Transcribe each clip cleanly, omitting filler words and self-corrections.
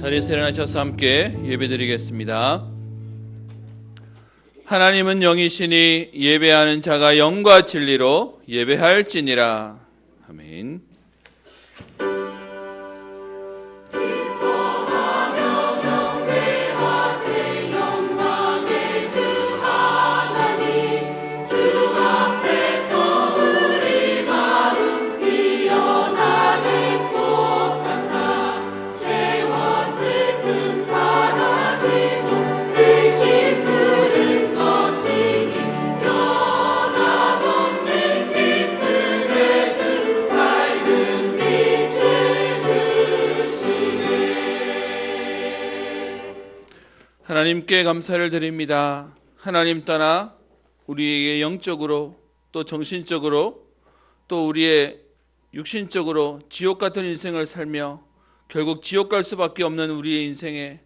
자리에서 일어나셔서 함께 예배드리겠습니다. 하나님은 영이시니 예배하는 자가 영과 진리로 예배할지니라. 아멘. 하나님께 감사를 드립니다. 하나님 떠나 우리에게 영적으로 또 정신적으로 또 우리의 육신적으로 지옥 같은 인생을 살며 결국 지옥 갈 수밖에 없는 우리의 인생에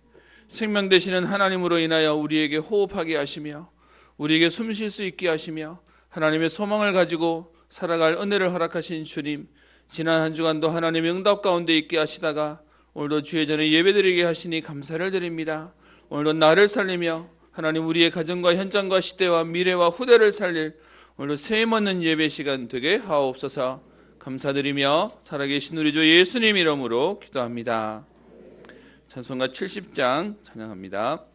생명 되시는 하나님으로 인하여 우리에게 호흡하게 하시며 우리에게 숨 쉴 수 있게 하시며 하나님의 소망을 가지고 살아갈 은혜를 허락하신 주님, 지난 한 주간도 하나님의 응답 가운데 있게 하시다가 오늘도 주의 전에 예배드리게 하시니 감사를 드립니다. 오늘도 나를 살리며 하나님 우리의 가정과 현장과 시대와 미래와 후대를 살릴 오늘도 세임없는 예배 시간 되게 하옵소서. 감사드리며 살아계신 우리 주 예수님 이름으로 기도합니다. 찬송가 70장 찬양합니다.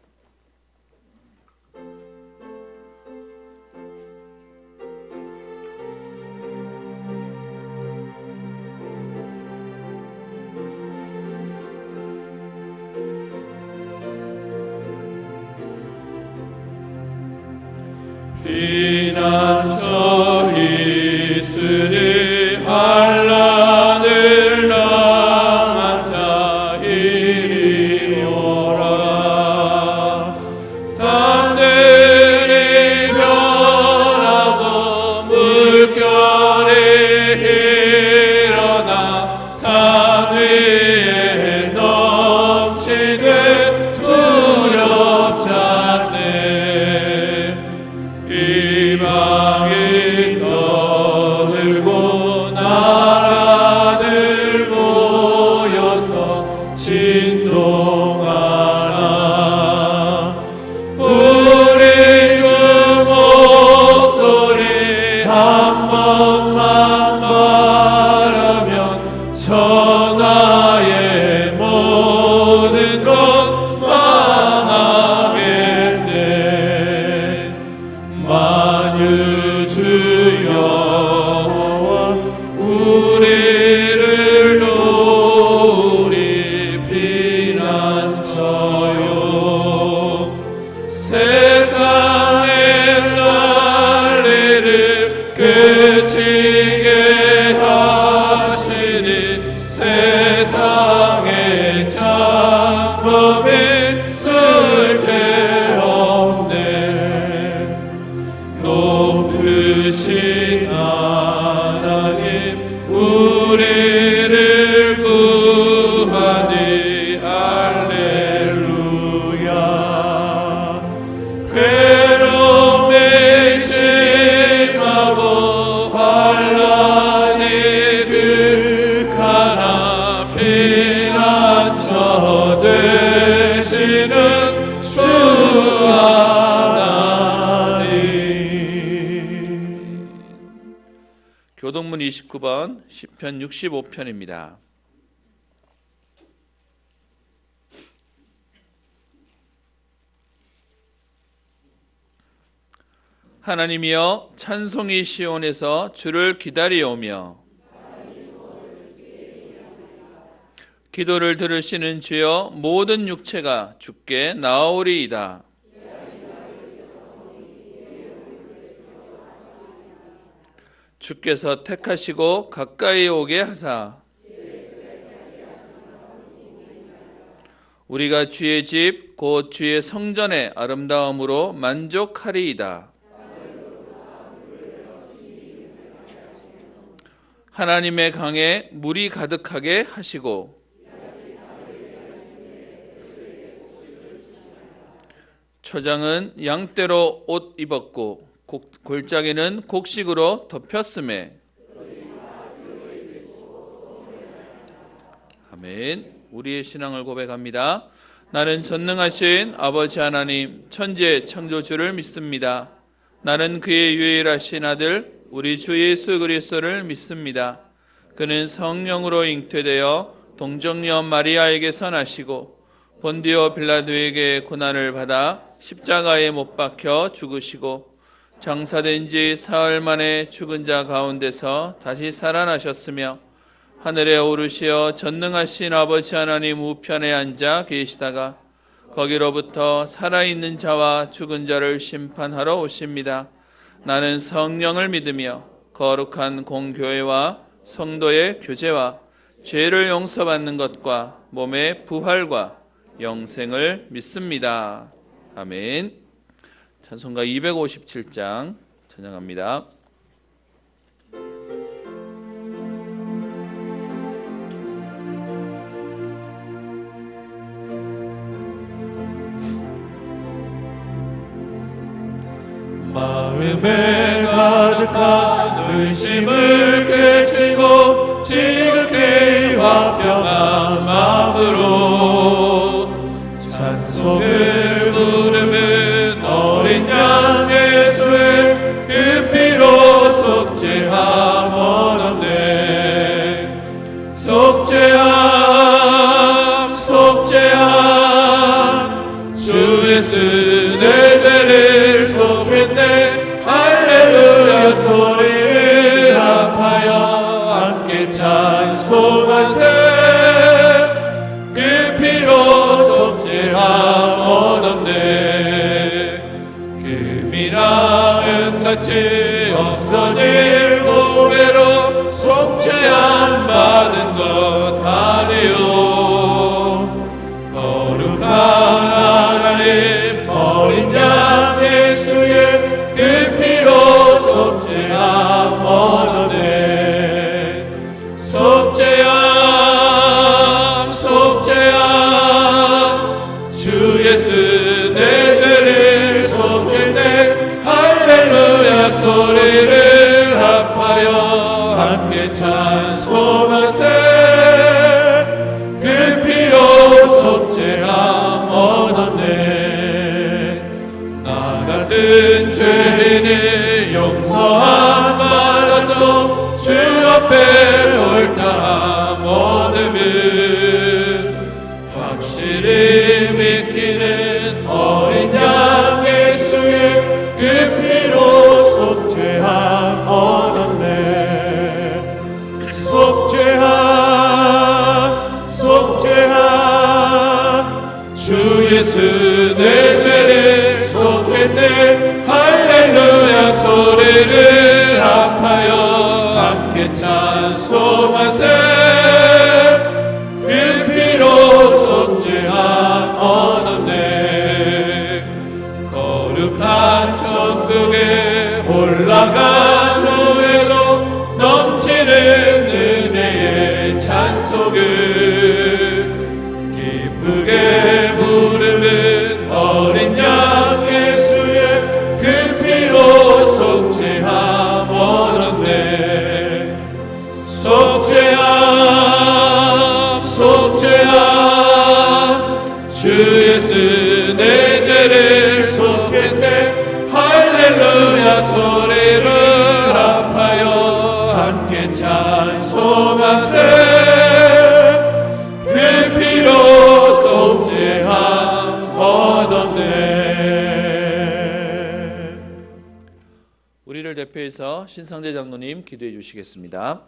피난처 있으니 환난을 당한 자 이리 오라. 땅들이 변하고 물결이 일어나 산 위에 넘치되 두렵지 않네. 이방이 떠들고 나라들 모여서 진동하나. 우리 주 목소리 한 번만 바라면 천하의 모든 것 망하겠네. 만유 주 여호와 우리를 도우리. 피난처요 세상의 난리를 그치게 하시니 세상의 장법이 쓸데없네. 높으신 하나님 우리를 구하니 할렐루야. 괴로움에 심하고 환난이 극하나 피난처 되시는 주 하나님. 교동문 29번 시편 65편입니다. 하나님이여 찬송이 시온에서 주를 기다리오며 기도를 들으시는 주여 모든 육체가 주께 나오리이다. 주께서 택하시고 가까이 오게 하사 우리가 주의 집 곧 주의 성전의 아름다움으로 만족하리이다. 하나님의 강에 물이 가득하게 하시고 초장은 양떼로 옷 입었고 골짜기는 곡식으로 덮였음에. 아멘. 우리의 신앙을 고백합니다. 나는 전능하신 아버지 하나님 천지의 창조주를 믿습니다. 나는 그의 유일하신 아들 우리 주 예수 그리스도를 믿습니다. 그는 성령으로 잉태되어 동정녀 마리아에게서 나시고 본디오 빌라도에게 고난을 받아 십자가에 못 박혀 죽으시고 장사된 지 사흘 만에 죽은 자 가운데서 다시 살아나셨으며 하늘에 오르시어 전능하신 아버지 하나님 우편에 앉아 계시다가 거기로부터 살아있는 자와 죽은 자를 심판하러 오십니다. 나는 성령을 믿으며 거룩한 공교회와 성도의 교제와 죄를 용서받는 것과 몸의 부활과 영생을 믿습니다. 아멘. 찬송가 257장 찬양합니다. 마음에 가득한 의심을 깨치고 지극히 화평한 마음으로 찬송을 부르는 어린 양 예수의 그 피로 속죄함 얻었네. 속죄함 속죄함 주 예수 내 죄를 속했네. 할렐루야 소리를 합하여 함께 찬송하세. 그 피로 속죄함 얻었네. 금이랑 은같이 없어질 보배로 속죄함 받은 것 아니요. 거룩한 하나님 어린 양 예수의 그 피로 속죄함 얻었네. 속죄함 속죄함 주 예수 내 죄를 속했네. 할렐루야 소리를 합하여 함께 찬송하세. 그 피로 속죄함 얻었네. 나 같은 죄인이 용서함 받아서 주 앞에 옳다함 얻으면 확실히 믿기는 어린 양 예수의 그 피로 속죄함 얻었네. 속죄함 속죄함 주 예수 내 죄를 속했네. 할렐루야 소리를 합하여 함께 찬송하세. 그 피로 속죄함 얻었네. 거룩한 천국에 올라간 후에도 넘치는 은혜의 찬송을 기쁘게 부르는 어린 양 예수의 그 피로 속죄함 얻었네. 속죄함 속죄함 주 예수 내 죄를 속했네. 할렐루야 소리를 합하여 함께 찬송하세. 그 피로 속죄함 얻었네. 우리를 대표해서 신상재 장로님 기도해 주시겠습니다.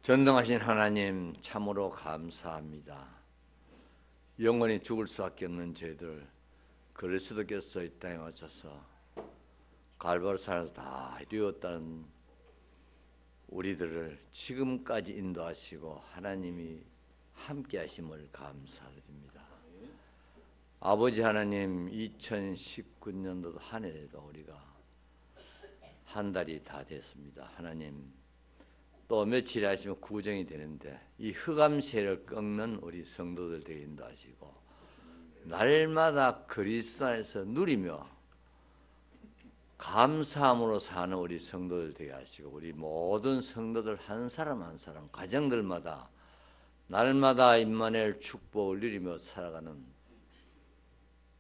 전능하신 하나님 참으로 감사합니다. 영원히 죽을 수밖에 없는 죄들 그리스도께서 이 땅에 오셔서 갈보리산에서 다 이루었다는 우리들을 지금까지 인도하시고 하나님이 함께 하심을 감사드립니다. 아버지 하나님, 2019년도도 한 해도 우리가 한 달이 다 됐습니다. 하나님, 또 며칠 하시면 구정이 되는데 이 흑암세를 꺾는 우리 성도들 되게 인도하시고 날마다 그리스도 안에서 누리며 감사함으로 사는 우리 성도들 되게 하시고 우리 모든 성도들 한 사람 한 사람 가정들마다 날마다 임마누엘 축복을 누리며 살아가는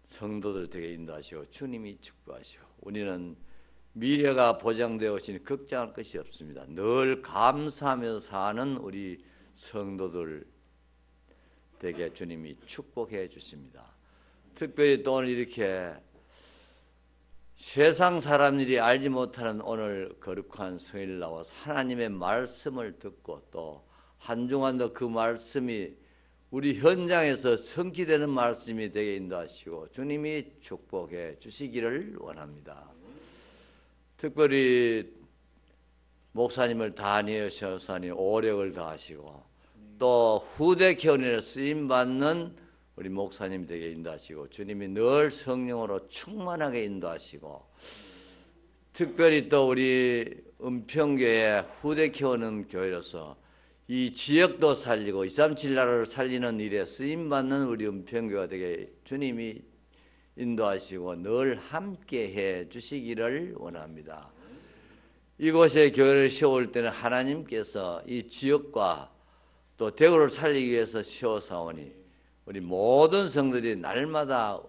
성도들 되게 인도하시고 주님이 축복하시고 우리는 미래가 보장되어 오시니 걱정할 것이 없습니다. 늘 감사하면서 사는 우리 성도들 되게 주님이 축복해 주십니다. 특별히 또 오늘 이렇게 세상 사람들이 알지 못하는 오늘 거룩한 성일 나와서 하나님의 말씀을 듣고 또 한 주간도 그 말씀이 우리 현장에서 성취되는 말씀이 되게 인도하시고 주님이 축복해 주시기를 원합니다. 특별히 목사님을 다니셔서니 오력을 다하시고 또 후대 교훈에 쓰임받는 우리 목사님 되게 인도하시고 주님이 늘 성령으로 충만하게 인도하시고 특별히 또 우리 은평교회 후대 키우는 교회로서 이 지역도 살리고 237 나라를 살리는 일에 쓰임받는 우리 은평교회가 되게 주님이 인도하시고 늘 함께해 주시기를 원합니다. 이곳에 교회를 세울 때는 하나님께서 이 지역과 또 대구를 살리기 위해서 세워사오니 우리 모든 성들이 날마다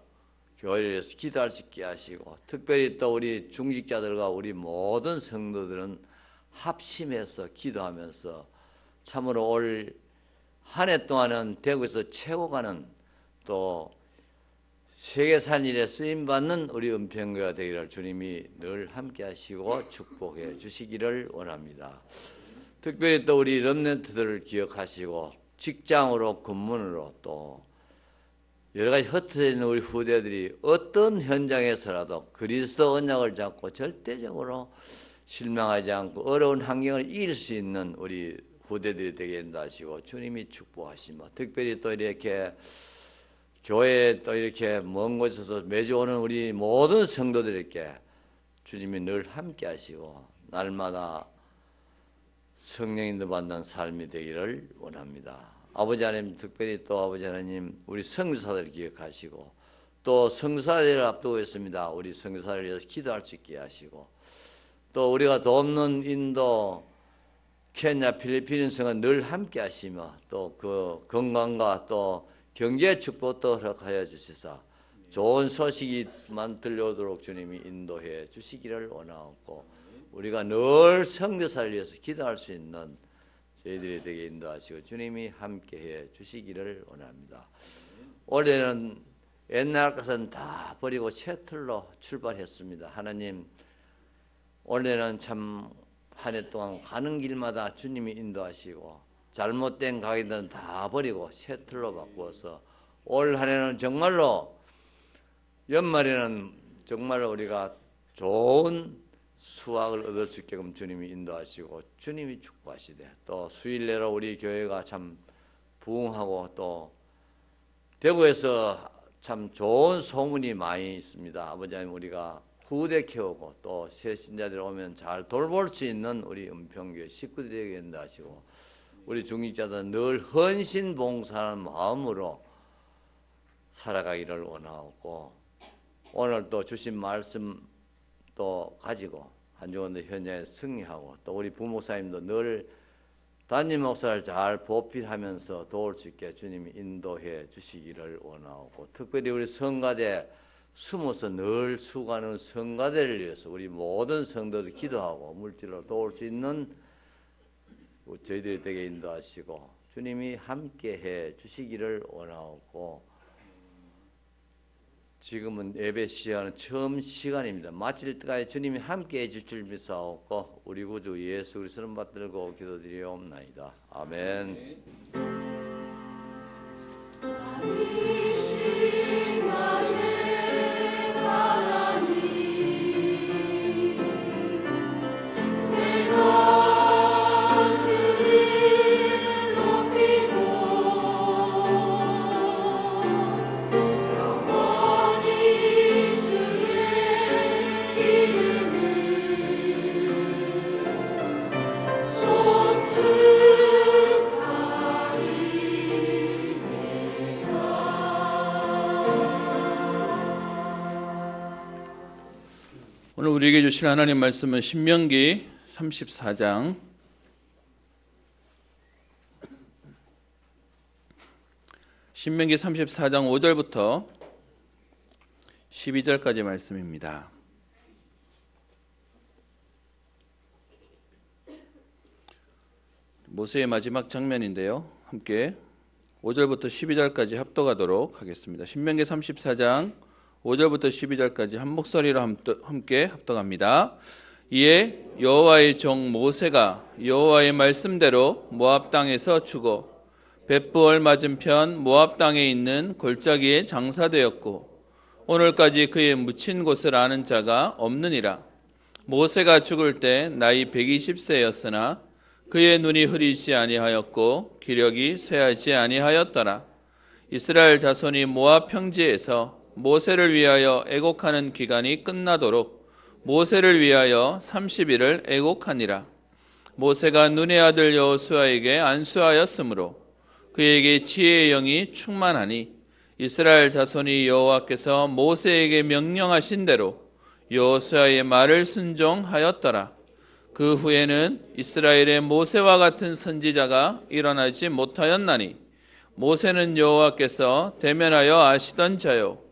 교회를 위해서 기도할 수 있게 하시고 특별히 또 우리 중직자들과 우리 모든 성도들은 합심해서 기도하면서 참으로 올 한 해 동안은 대구에서 채워가는 또 세계산 일에 쓰임받는 우리 은평교회가 되기를 주님이 늘 함께 하시고 축복해 주시기를 원합니다. 특별히 또 우리 렘넌트들을 기억하시고 직장으로 근무로 또 여러 가지 흩어져 있는 우리 후대들이 어떤 현장에서라도 그리스도 언약을 잡고 절대적으로 실망하지 않고 어려운 환경을 이길 수 있는 우리 후대들이 되게 인도하시고 주님이 축복하시며 특별히 또 이렇게 교회에 또 이렇게 먼 곳에서 매주 오는 우리 모든 성도들에게 주님이 늘 함께 하시고 날마다 성령인도 받는 삶이 되기를 원합니다. 아버지 하나님 특별히 또 아버지 하나님 우리 선교사들 기억하시고 또 선교사들을 앞두고 있습니다. 우리 선교사를 위해서 기도할 수 있게 하시고 또 우리가 돕는 인도 케냐 필리핀 성은 늘 함께 하시며 또 그 건강과 또 경제 축복도 허락하여 주시사 좋은 소식이만 들려오도록 주님이 인도해 주시기를 원하옵고 우리가 늘 선교사를 위해서 기도할 수 있는 저희들이 되게 인도하시고 주님이 함께해 주시기를 원합니다. 올해는 옛날 것은 다 버리고 새 틀로 출발했습니다. 하나님 올해는 참 한 해 동안 가는 길마다 주님이 인도하시고 잘못된 가게들은 다 버리고 새 틀로 바꾸어서 올 한 해는 정말로 연말에는 정말로 우리가 좋은 수확을 얻을 수 있게끔 주님이 인도하시고 주님이 축복하시되 또 수일 내로 우리 교회가 참 부흥하고 또 대구에서 참 좋은 소문이 많이 있습니다. 아버지 하나님 우리가 후대 키우고 또 새 신자들 오면 잘 돌볼 수 있는 우리 은평교회 식구들이 되게 인도하시고 우리 중직자들은 늘 헌신 봉사하는 마음으로 살아가기를 원하고 오늘 또 주신 말씀 또 가지고 한 주간도 현장에 승리하고 또 우리 부목사님도 늘 담임 목사를 잘 보필하면서 도울 수 있게 주님이 인도해 주시기를 원하고 특별히 우리 성가대 숨어서 늘 수고하는 성가대를 위해서 우리 모든 성도들 기도하고 물질로 도울 수 있는 저희들이 되게 인도하시고 주님이 함께해 주시기를 원하고 지금은 예배 시간은 처음 시간입니다. 마칠 때까지 주님이 함께해 주실 믿사옵고 우리 구주 예수 그리스도를 받들고 기도드리옵나이다. 아멘. 우리에게 주신 하나님 말씀은 신명기 34장 5절부터 12절까지 말씀입니다. 모세의 마지막 장면인데요. 함께 5절부터 12절까지 합독하도록 하겠습니다. 신명기 34장 5절부터 12절까지 한 목소리로 함께 합독합니다. 이에 여호와의 종 모세가 여호와의 말씀대로 모압 땅에서 죽어 벳부얼 맞은편 모압 땅에 있는 골짜기에 장사되었고 오늘까지 그의 묻힌 곳을 아는 자가 없느니라. 모세가 죽을 때 나이 120세였으나 그의 눈이 흐리지 아니하였고 기력이 쇠하지 아니하였더라. 이스라엘 자손이 모압 평지에서 모세를 위하여 애곡하는 기간이 끝나도록 모세를 위하여 30일을 애곡하니라. 모세가 눈의 아들 여호수아에게 안수하였으므로 그에게 지혜의 영이 충만하니 이스라엘 자손이 여호와께서 모세에게 명령하신 대로 여호수아의 말을 순종하였더라. 그 후에는 이스라엘의 모세와 같은 선지자가 일어나지 못하였나니 모세는 여호와께서 대면하여 아시던 자요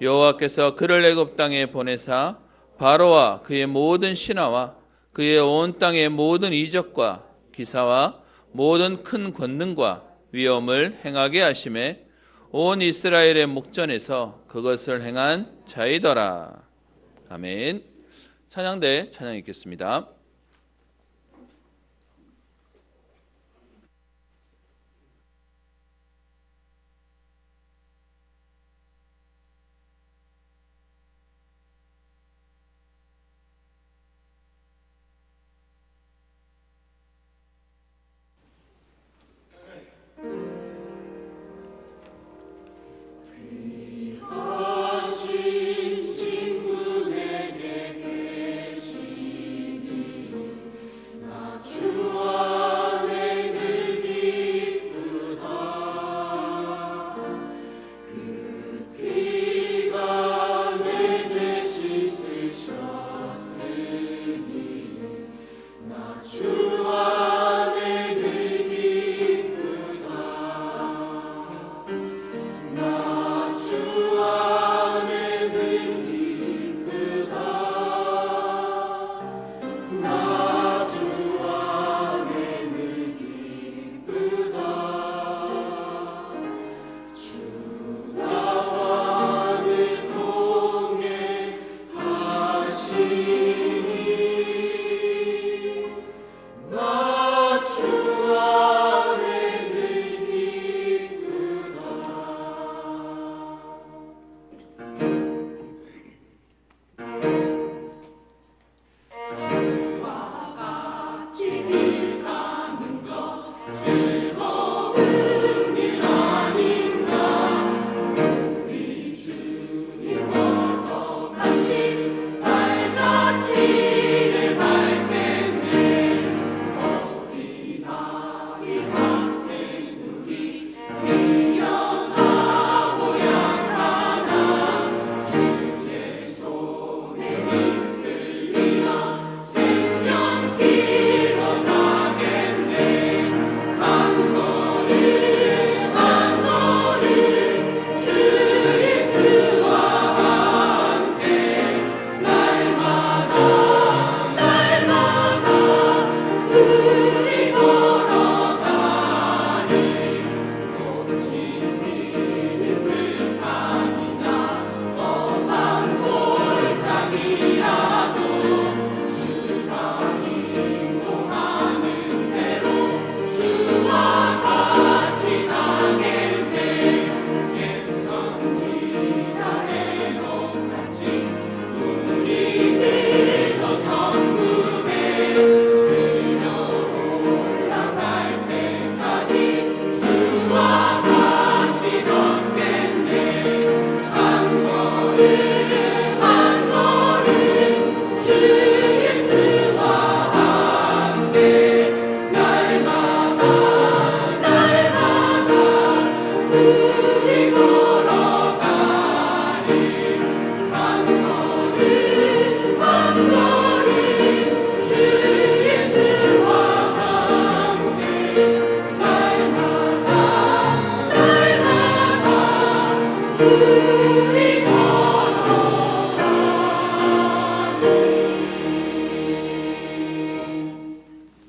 여호와께서 그를 애굽 땅에 보내사 바로와 그의 모든 신하와 그의 온 땅의 모든 이적과 기사와 모든 큰 권능과 위엄을 행하게 하심에 온 이스라엘의 목전에서 그것을 행한 자이더라. 아멘. 찬양대 찬양 읽겠습니다.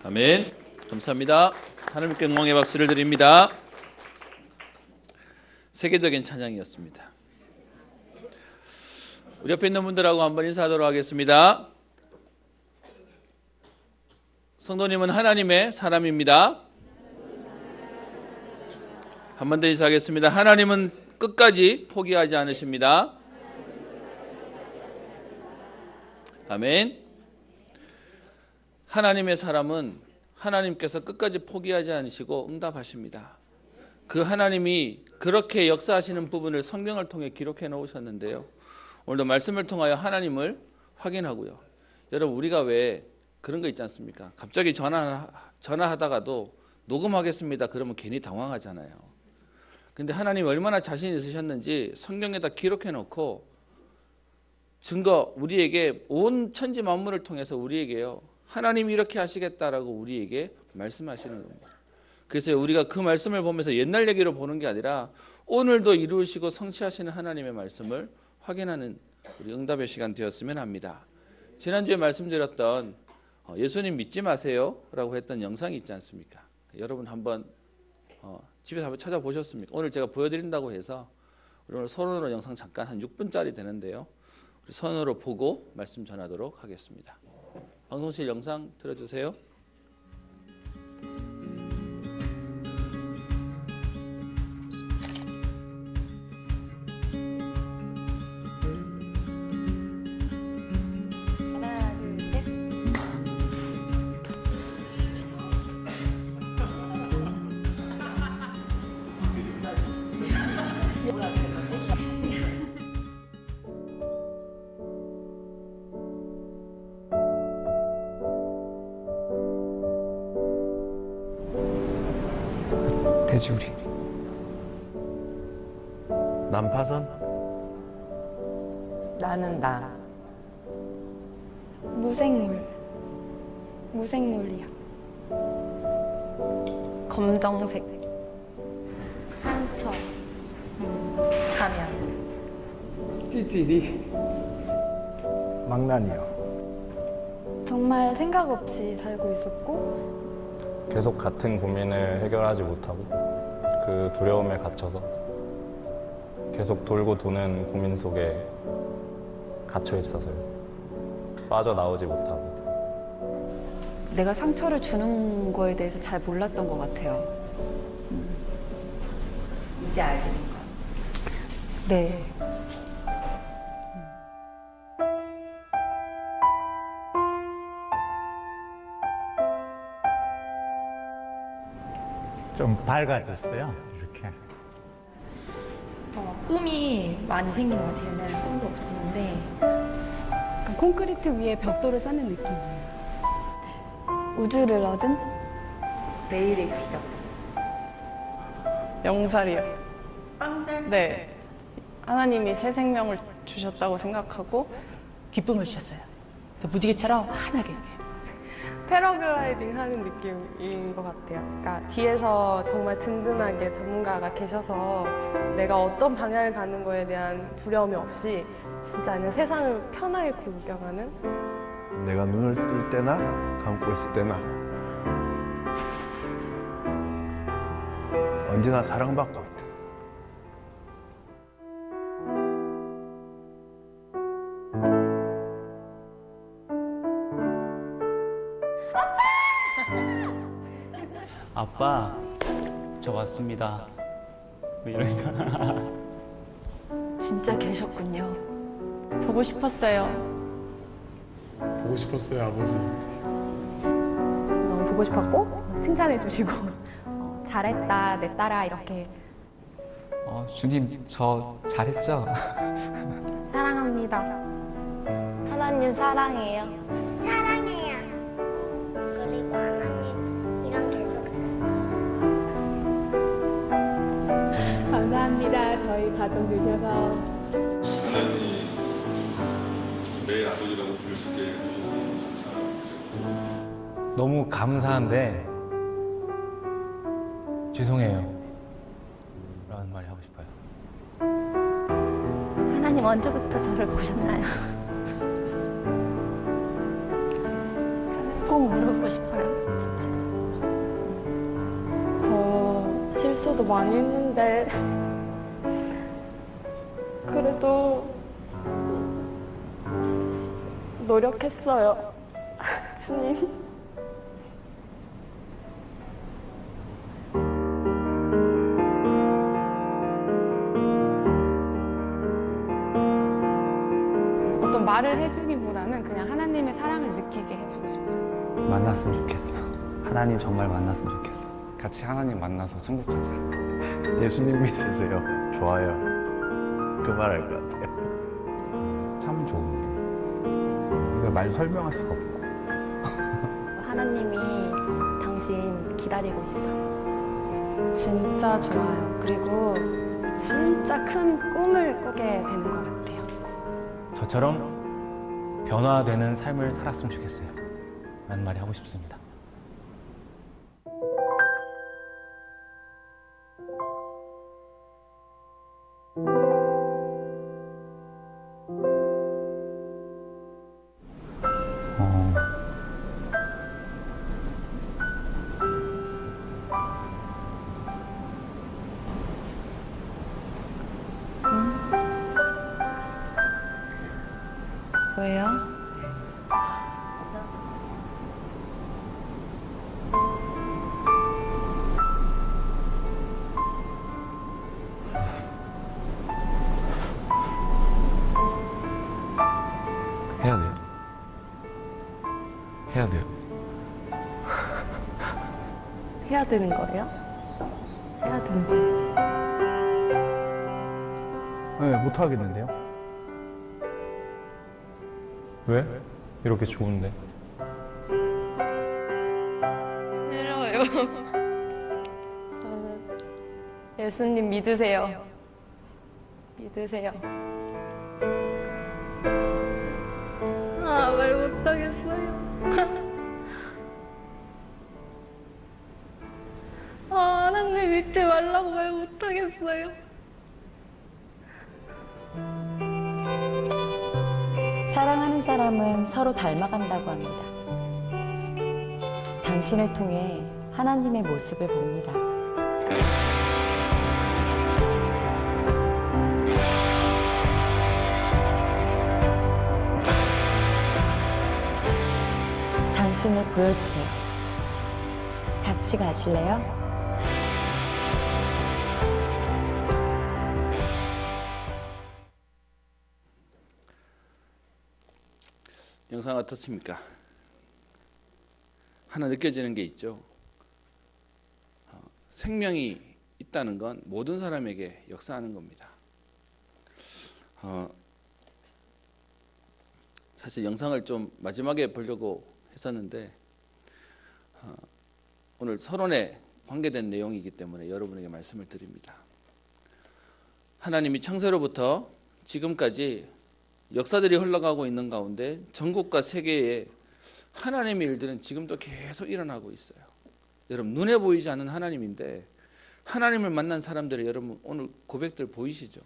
아멘. 감사합니다. 하나님께 영광의 박수를 드립니다. 세계적인 찬양이었습니다. 우리 옆에 있는 분들하고 한번 인사하도록 하겠습니다. 성도님은 하나님의 사람입니다. 한 번 더 인사하겠습니다. 하나님은 끝까지 포기하지 않으십니다. 아멘. 하나님의 사람은 하나님께서 끝까지 포기하지 않으시고 응답하십니다. 그 하나님이 그렇게 역사하시는 부분을 성경을 통해 기록해 놓으셨는데요. 오늘도 말씀을 통하여 하나님을 확인하고요. 여러분, 우리가 왜 그런 거 있지 않습니까? 갑자기 전화하다가도 녹음하겠습니다. 그러면 괜히 당황하잖아요. 근데 하나님이 얼마나 자신 있으셨는지 성경에다 기록해 놓고 증거, 우리에게 온 천지 만물을 통해서 우리에게요, 하나님이 이렇게 하시겠다라고 우리에게 말씀하시는 겁니다. 그래서 우리가 그 말씀을 보면서 옛날 얘기로 보는 게 아니라 오늘도 이루시고 성취하시는 하나님의 말씀을 확인하는 우리 응답의 시간 되었으면 합니다. 지난주에 말씀드렸던 예수님 믿지 마세요 라고 했던 영상이 있지 않습니까? 여러분 한번 집에서 한번 찾아보셨습니까? 오늘 제가 보여드린다고 해서 오늘 손으로 영상 잠깐 한 6분짜리 되는데요, 우리 손으로 보고 말씀 전하도록 하겠습니다. 방송실 영상 틀어주세요. 하나, 둘, 셋. 돼지우리. 난파선? 나는 나. 무생물이야. 검정색. 상처. 가면. 찌질이. 망나니요. 정말 생각 없이 살고 있었고, 계속 같은 고민을 해결하지 못하고 그 두려움에 갇혀서 계속 돌고 도는 고민 속에 갇혀 있어서요. 빠져나오지 못하고. 내가 상처를 주는 거에 대해서 잘 몰랐던 것 같아요. 이제 알게 된 거. 네. 좀 밝아졌어요. 이렇게. 꿈이 많이 생긴 것 같아요. 옛날에 꿈도 없었는데. 약간 콘크리트 위에 벽돌을 쌓는 느낌이에요. 우주를 얻은? 내일의 기적. 영살이요. 네. 하나님이 새 생명을 주셨다고 생각하고 기쁨을 주셨어요. 그래서 무지개처럼 환하게. 패러글라이딩 하는 느낌인 것 같아요. 그러니까 뒤에서 정말 든든하게 전문가가 계셔서 내가 어떤 방향을 가는 거에 대한 두려움이 없이 진짜 그냥 세상을 편하게 구경하는? 내가 눈을 뜰 때나 감고 있을 때나 언제나 사랑받고 있다. 아빠, 저 왔습니다. 뭐 이러니까. 진짜 계셨군요. 보고 싶었어요. 보고 싶었어요, 아버지. 너무 보고 싶었고 칭찬해 주시고 잘했다 내 딸아 이렇게. 주님, 저 잘했죠? 사랑합니다. 하나님 사랑해요. 사랑해요. 그리고 하나님이랑 계속 감사합니다. 저희 가족 되셔서. 하나님이 내 아버지라고 부를 수 있게 해주셔서 감사합니다. 너무 감사한데 죄송해요. 라는 말이 하고 싶어요. 하나님 언제부터 저를 보셨나요? 꼭 물어보고 싶어요, 진짜. 저 실수도 많이 했는데 그래도 노력했어요. 주님. 어떤 말을 해주기보다는 그냥 하나님의 사랑을 느끼게 해주고 싶어요. 만났으면 좋겠어. 하나님 정말 만났으면 좋겠어. 같이 하나님 만나서 천국가자. 예수님 믿으세요. 좋아요. 그 말 할 것 같아요. 참 좋은데. 이거 말로 설명할 수가 없고. 하나님이 당신 기다리고 있어. 진짜 좋아요. 그리고 진짜 큰 꿈을 꾸게 되는 것 같아요. 저처럼 변화되는 삶을 살았으면 좋겠어요. 라는 말이 하고 싶습니다. 뭐예요? 해야 돼요. 해야 돼요. 해야 되는 거예요? 해야 되는 거예요? 네, 못 하겠는데요. 왜? 이렇게 좋은데. 싫어요. 저는 예수님 믿으세요. 믿으세요. 아, 말 못하겠어요. 아, 하나님 믿지 말라고 말 못하겠어요. 사랑하는 사람은 서로 닮아간다고 합니다. 당신을 통해 하나님의 모습을 봅니다. 당신을 보여주세요. 같이 가실래요? 영상 어떻습니까? 하나 느껴지는 게 있죠. 생명이 있다는 건 모든 사람에게 역사하는 겁니다. 사실 영상을 좀 마지막에 보려고 했었는데 오늘 서론에 관계된 내용이기 때문에 여러분에게 말씀을 드립니다. 하나님이 창세로부터 지금까지 역사들이 흘러가고 있는 가운데 전국과 세계에 하나님의 일들은 지금도 계속 일어나고 있어요. 여러분 눈에 보이지 않는 하나님인데 하나님을 만난 사람들의 여러분 오늘 고백들 보이시죠?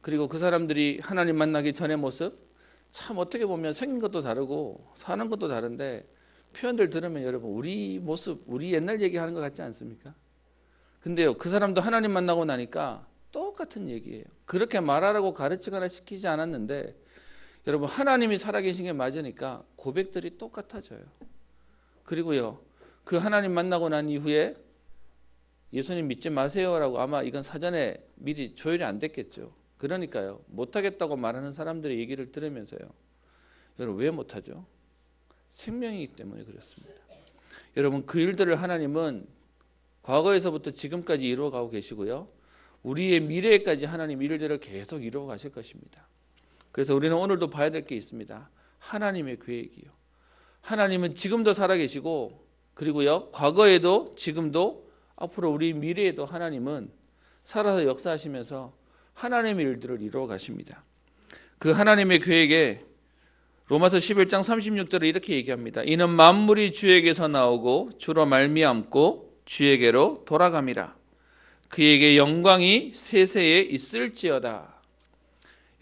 그리고 그 사람들이 하나님 만나기 전의 모습 참 어떻게 보면 생긴 것도 다르고 사는 것도 다른데 표현들 들으면 여러분 우리 모습 우리 옛날 얘기하는 것 같지 않습니까? 근데요 그 사람도 하나님 만나고 나니까 똑같은 얘기예요. 그렇게 말하라고 가르치거나 시키지 않았는데 여러분 하나님이 살아계신 게 맞으니까 고백들이 똑같아져요. 그리고요 그 하나님 만나고 난 이후에 예수님 믿지 마세요라고 아마 이건 사전에 미리 조율이 안 됐겠죠. 그러니까요 못하겠다고 말하는 사람들의 얘기를 들으면서요 여러분 왜 못하죠? 생명이기 때문에 그렇습니다. 여러분 그 일들을 하나님은 과거에서부터 지금까지 이루어가고 계시고요 우리의 미래에까지 하나님 일들을 계속 이루어 가실 것입니다. 그래서 우리는 오늘도 봐야 될 게 있습니다. 하나님의 계획이요. 하나님은 지금도 살아계시고 그리고요 과거에도 지금도 앞으로 우리 미래에도 하나님은 살아서 역사하시면서 하나님의 일들을 이루어 가십니다. 그 하나님의 계획에 로마서 11장 36절에 이렇게 얘기합니다. 이는 만물이 주에게서 나오고 주로 말미암고 주에게로 돌아감이라. 그에게 영광이 세세에 있을지어다.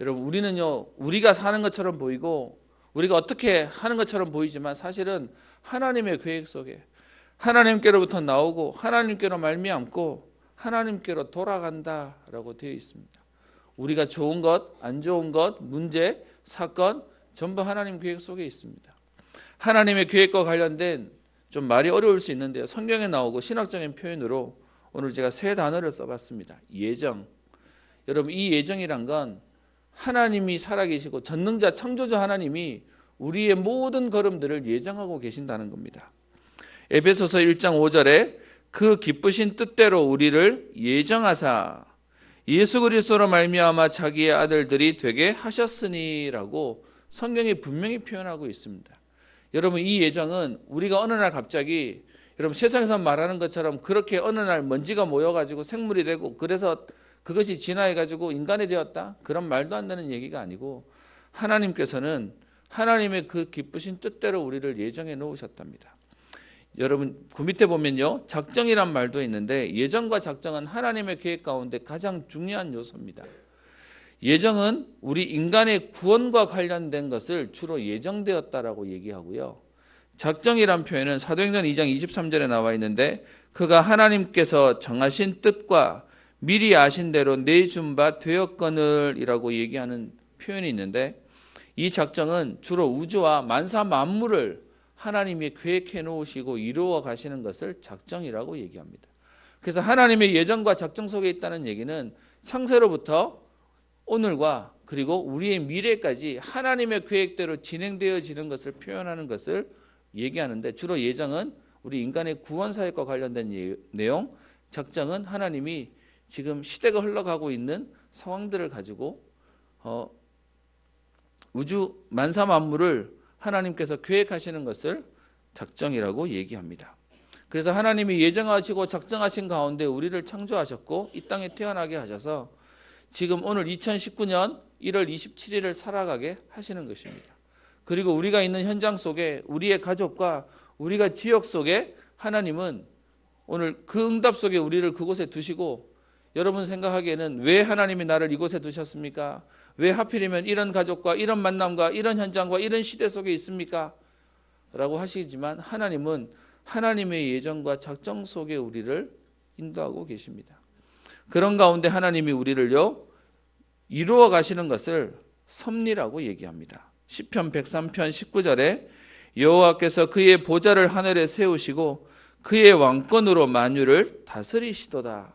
여러분 우리는요 우리가 사는 것처럼 보이고 우리가 어떻게 하는 것처럼 보이지만 사실은 하나님의 계획 속에 하나님께로부터 나오고 하나님께로 말미암고 하나님께로 돌아간다라고 되어 있습니다. 우리가 좋은 것, 안 좋은 것, 문제, 사건 전부 하나님 계획 속에 있습니다. 하나님의 계획과 관련된 좀 말이 어려울 수 있는데요. 성경에 나오고 신학적인 표현으로 오늘 제가 세 단어를 써봤습니다. 예정. 여러분 이 예정이란 건 하나님이 살아계시고 전능자 창조주 하나님이 우리의 모든 걸음들을 예정하고 계신다는 겁니다. 에베소서 1장 5절에 그 기쁘신 뜻대로 우리를 예정하사 예수 그리스도로 말미암아 자기의 아들들이 되게 하셨으니라고 성경이 분명히 표현하고 있습니다. 여러분 이 예정은 우리가 어느 날 갑자기 여러분 세상에서 말하는 것처럼 그렇게 어느 날 먼지가 모여가지고 생물이 되고 그래서 그것이 진화해가지고 인간이 되었다? 그런 말도 안 되는 얘기가 아니고 하나님께서는 하나님의 그 기쁘신 뜻대로 우리를 예정해 놓으셨답니다. 여러분 그 밑에 보면요. 작정이란 말도 있는데 예정과 작정은 하나님의 계획 가운데 가장 중요한 요소입니다. 예정은 우리 인간의 구원과 관련된 것을 주로 예정되었다라고 얘기하고요. 작정이란 표현은 사도행전 2장 23절에 나와 있는데 그가 하나님께서 정하신 뜻과 미리 아신 대로 내준 바 되었거늘 이라고 얘기하는 표현이 있는데 이 작정은 주로 우주와 만사 만물을 하나님이 계획해 놓으시고 이루어 가시는 것을 작정이라고 얘기합니다. 그래서 하나님의 예정과 작정 속에 있다는 얘기는 창세로부터 오늘과 그리고 우리의 미래까지 하나님의 계획대로 진행되어지는 것을 표현하는 것을 얘기하는데 주로 예정은 우리 인간의 구원 사역과 관련된 내용, 작정은 하나님이 지금 시대가 흘러가고 있는 상황들을 가지고 우주 만사 만물을 하나님께서 계획하시는 것을 작정이라고 얘기합니다. 그래서 하나님이 예정하시고 작정하신 가운데 우리를 창조하셨고 이 땅에 태어나게 하셔서 지금 오늘 2019년 1월 27일을 살아가게 하시는 것입니다. 그리고 우리가 있는 현장 속에 우리의 가족과 우리가 지역 속에 하나님은 오늘 그 응답 속에 우리를 그곳에 두시고 여러분 생각하기에는 왜 하나님이 나를 이곳에 두셨습니까? 왜 하필이면 이런 가족과 이런 만남과 이런 현장과 이런 시대 속에 있습니까? 라고 하시지만 하나님은 하나님의 예정과 작정 속에 우리를 인도하고 계십니다. 그런 가운데 하나님이 우리를요 이루어 가시는 것을 섭리라고 얘기합니다. 시편 103편 19절에 여호와께서 그의 보좌를 하늘에 세우시고 그의 왕권으로 만유를 다스리시도다.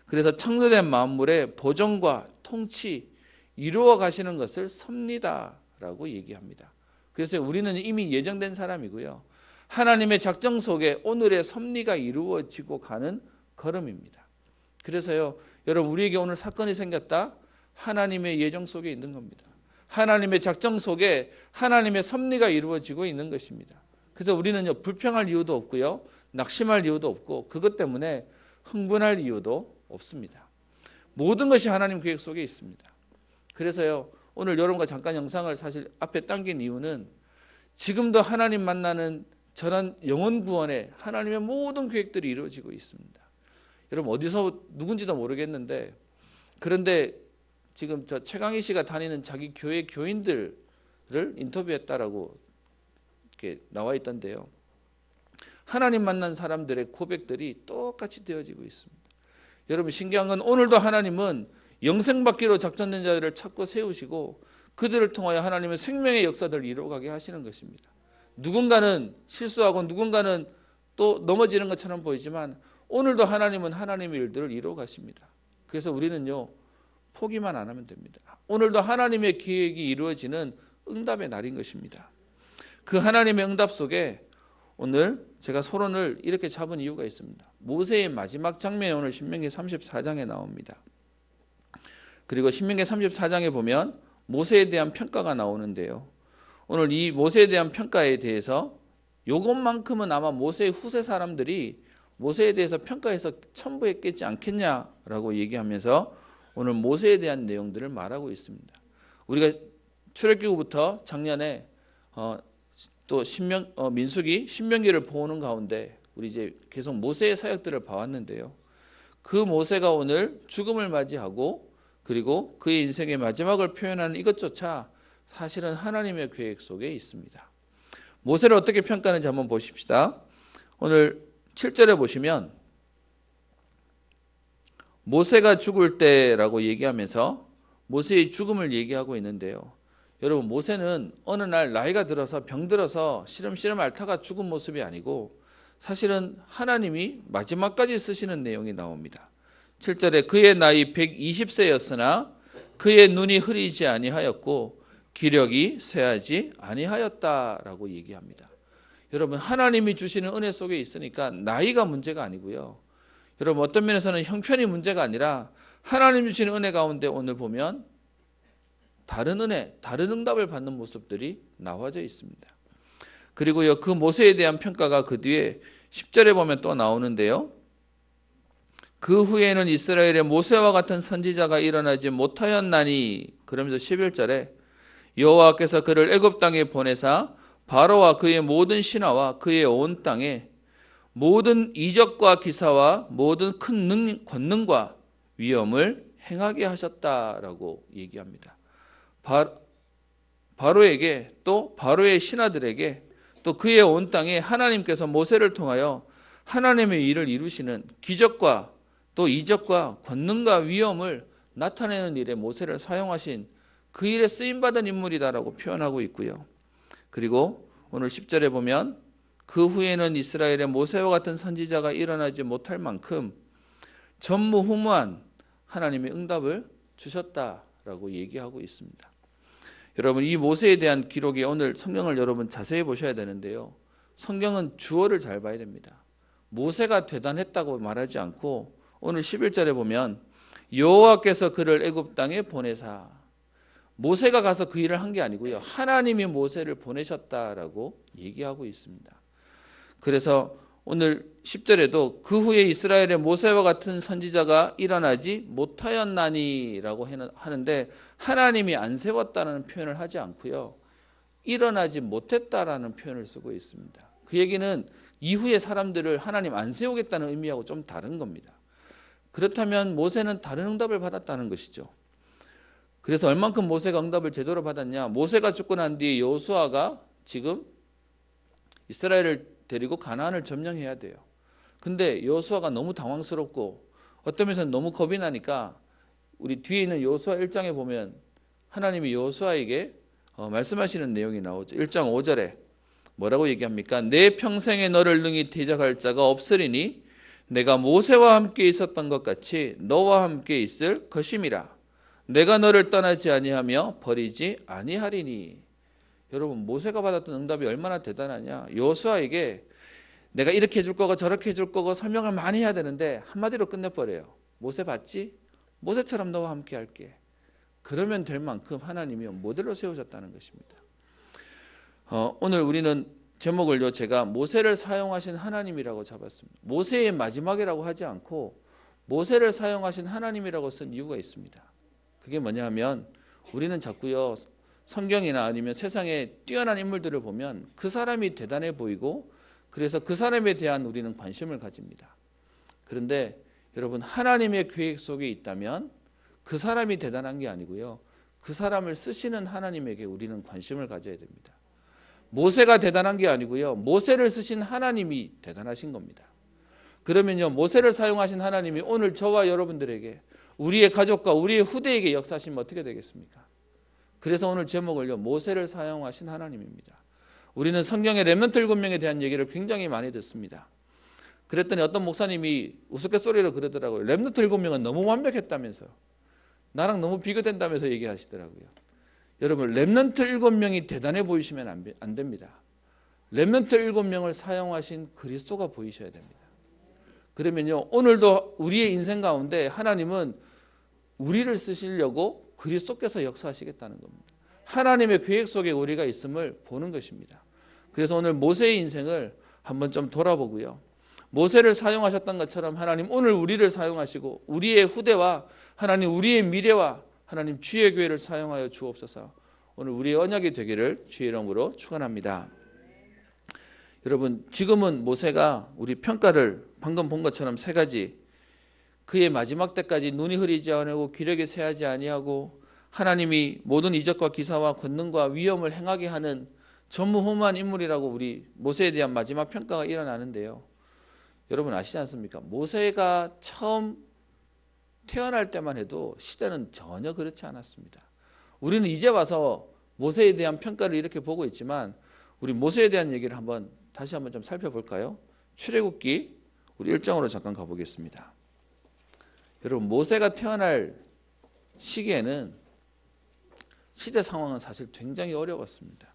그래서 창조된 만물의 보존과 통치 이루어 가시는 것을 섭리다라고 얘기합니다. 그래서 우리는 이미 예정된 사람이고요. 하나님의 작정 속에 오늘의 섭리가 이루어지고 가는 걸음입니다. 그래서요, 여러분 우리에게 오늘 사건이 생겼다. 하나님의 예정 속에 있는 겁니다. 하나님의 작정 속에 하나님의 섭리가 이루어지고 있는 것입니다. 그래서 우리는요 불평할 이유도 없고요, 낙심할 이유도 없고 그것 때문에 흥분할 이유도 없습니다. 모든 것이 하나님 계획 속에 있습니다. 그래서요 오늘 여러분과 잠깐 영상을 사실 앞에 당긴 이유는 지금도 하나님 만나는 저런 영혼 구원에 하나님의 모든 계획들이 이루어지고 있습니다. 여러분 어디서 누군지도 모르겠는데 그런데 지금 저 최강희 씨가 다니는 자기 교회 교인들을 인터뷰했다라고 이렇게 나와 있던데요. 하나님 만난 사람들의 고백들이 똑같이 되어지고 있습니다. 여러분 신기한 건 오늘도 하나님은 영생받기로 작정된 자들을 찾고 세우시고 그들을 통하여 하나님의 생명의 역사들을 이루어가게 하시는 것입니다. 누군가는 실수하고 누군가는 또 넘어지는 것처럼 보이지만 오늘도 하나님은 하나님의 일들을 이루어 가십니다. 그래서 우리는요 포기만 안 하면 됩니다. 오늘도 하나님의 계획이 이루어지는 응답의 날인 것입니다. 그 하나님의 응답 속에 오늘 제가 서론을 이렇게 잡은 이유가 있습니다. 모세의 마지막 장면이 오늘 신명기 34장에 나옵니다. 그리고 신명기 34장에 보면 모세에 대한 평가가 나오는데요. 오늘 이 모세에 대한 평가에 대해서 이것만큼은 아마 모세의 후세 사람들이 모세에 대해서 평가해서 첨부했겠지 않겠냐라고 얘기하면서 오늘 모세에 대한 내용들을 말하고 있습니다. 우리가 출애굽기부터 작년에 또 민수기, 신명기를 보는 가운데 우리 이제 계속 모세의 사역들을 봐왔는데요. 그 모세가 오늘 죽음을 맞이하고 그리고 그의 인생의 마지막을 표현하는 이것조차 사실은 하나님의 계획 속에 있습니다. 모세를 어떻게 평가하는지 한번 보십시다. 오늘 7절에 보시면 모세가 죽을 때라고 얘기하면서 모세의 죽음을 얘기하고 있는데요. 여러분, 모세는 어느 날 나이가 들어서 병들어서 시름시름 앓다가 죽은 모습이 아니고 사실은 하나님이 마지막까지 쓰시는 내용이 나옵니다. 7절에 그의 나이 120세였으나 그의 눈이 흐리지 아니하였고 기력이 쇠하지 아니하였다라고 얘기합니다. 여러분, 하나님이 주시는 은혜 속에 있으니까 나이가 문제가 아니고요. 여러분, 어떤 면에서는 형편이 문제가 아니라 하나님 주시는 은혜 가운데 오늘 보면 다른 은혜, 다른 응답을 받는 모습들이 나와져 있습니다. 그리고요, 그 모세에 대한 평가가 그 뒤에 10절에 보면 또 나오는데요. 그 후에는 이스라엘의 모세와 같은 선지자가 일어나지 못하였나니, 그러면서 11절에 여호와께서 그를 애굽 땅에 보내사 바로와 그의 모든 신하와 그의 온 땅에 모든 이적과 기사와 모든 큰 권능과 위엄을 행하게 하셨다라고 얘기합니다. 바로에게 또 바로의 신하들에게 또 그의 온 땅에 하나님께서 모세를 통하여 하나님의 일을 이루시는 기적과 또 이적과 권능과 위엄을 나타내는 일에 모세를 사용하신 그 일에 쓰임받은 인물이다라고 표현하고 있고요. 그리고 오늘 10절에 보면 그 후에는 이스라엘의 모세와 같은 선지자가 일어나지 못할 만큼 전무후무한 하나님의 응답을 주셨다라고 얘기하고 있습니다. 여러분, 이 모세에 대한 기록이 오늘 성경을 여러분 자세히 보셔야 되는데요. 성경은 주어를 잘 봐야 됩니다. 모세가 대단했다고 말하지 않고 오늘 11절에 보면 여호와께서 그를 애굽 땅에 보내사, 모세가 가서 그 일을 한 게 아니고요. 하나님이 모세를 보내셨다라고 얘기하고 있습니다. 그래서 오늘 10절에도 그 후에 이스라엘의 모세와 같은 선지자가 일어나지 못하였나니라고 하는데 하나님이 안 세웠다는 표현을 하지 않고요. 일어나지 못했다라는 표현을 쓰고 있습니다. 그 얘기는 이후의 사람들을 하나님 안 세우겠다는 의미하고 좀 다른 겁니다. 그렇다면 모세는 다른 응답을 받았다는 것이죠. 그래서 얼만큼 모세가 응답을 제대로 받았냐? 모세가 죽고 난 뒤에 여호수아가 지금 이스라엘을 데리고 가나안을 점령해야 돼요. 근데 여호수아가 너무 당황스럽고 어떤 면에서는 너무 겁이 나니까 우리 뒤에 있는 여호수아 1장에 보면 하나님이 여호수아에게 말씀하시는 내용이 나오죠. 1장 5절에 뭐라고 얘기합니까? 내 평생에 너를 능히 대적할 자가 없으리니 내가 모세와 함께 있었던 것 같이 너와 함께 있을 것임이라. 내가 너를 떠나지 아니하며 버리지 아니하리니. 여러분, 모세가 받았던 응답이 얼마나 대단하냐. 여호수아에게 내가 이렇게 해줄 거고 저렇게 해줄 거고 설명을 많이 해야 되는데 한마디로 끝내버려요. 모세 봤지? 모세처럼 너와 함께 할게. 그러면 될 만큼 하나님이 모델로 세우셨다는 것입니다. 오늘 우리는 제목을요, 제가 모세를 사용하신 하나님이라고 잡았습니다. 모세의 마지막이라고 하지 않고 모세를 사용하신 하나님이라고 쓴 이유가 있습니다. 그게 뭐냐 하면 우리는 자꾸요, 성경이나 아니면 세상에 뛰어난 인물들을 보면 그 사람이 대단해 보이고 그래서 그 사람에 대한 우리는 관심을 가집니다. 그런데 여러분, 하나님의 계획 속에 있다면 그 사람이 대단한 게 아니고요, 그 사람을 쓰시는 하나님에게 우리는 관심을 가져야 됩니다. 모세가 대단한 게 아니고요, 모세를 쓰신 하나님이 대단하신 겁니다. 그러면요, 모세를 사용하신 하나님이 오늘 저와 여러분들에게, 우리의 가족과 우리의 후대에게 역사하시면 어떻게 되겠습니까? 그래서 오늘 제목을요, 모세를 사용하신 하나님입니다. 우리는 성경의 렘넌트 7명에 대한 얘기를 굉장히 많이 듣습니다. 그랬더니 어떤 목사님이 우스갯소리로 그러더라고요. 렘넌트 7명은 너무 완벽했다면서요. 나랑 너무 비교된다면서 얘기하시더라고요. 여러분, 렘넌트 7명이 대단해 보이시면 안 됩니다. 렘넌트 7명을 사용하신 그리스도가 보이셔야 됩니다. 그러면요, 오늘도 우리의 인생 가운데 하나님은 우리를 쓰시려고 그리스도께서 역사하시겠다는 겁니다. 하나님의 계획 속에 우리가 있음을 보는 것입니다. 그래서 오늘 모세의 인생을 한번 좀 돌아보고요, 모세를 사용하셨던 것처럼 하나님 오늘 우리를 사용하시고 우리의 후대와 하나님 우리의 미래와 하나님 주의 교회를 사용하여 주옵소서. 오늘 우리의 언약이 되기를 주의 이름으로 축원합니다. 여러분, 지금은 모세가 우리 평가를 방금 본 것처럼 3가지, 그의 마지막 때까지 눈이 흐리지 아니하고 기력이 쇠하지 아니하고 하나님이 모든 이적과 기사와 권능과 위엄을 행하게 하는 전무후무한 인물이라고 우리 모세에 대한 마지막 평가가 일어나는데요. 여러분 아시지 않습니까? 모세가 처음 태어날 때만 해도 시대는 전혀 그렇지 않았습니다. 우리는 이제 와서 모세에 대한 평가를 이렇게 보고 있지만 우리 모세에 대한 얘기를 다시 한번 좀 살펴볼까요? 출애굽기 우리 1장으로 잠깐 가보겠습니다. 여러분 모세가 태어날 시기에는 시대 상황은 사실 굉장히 어려웠습니다.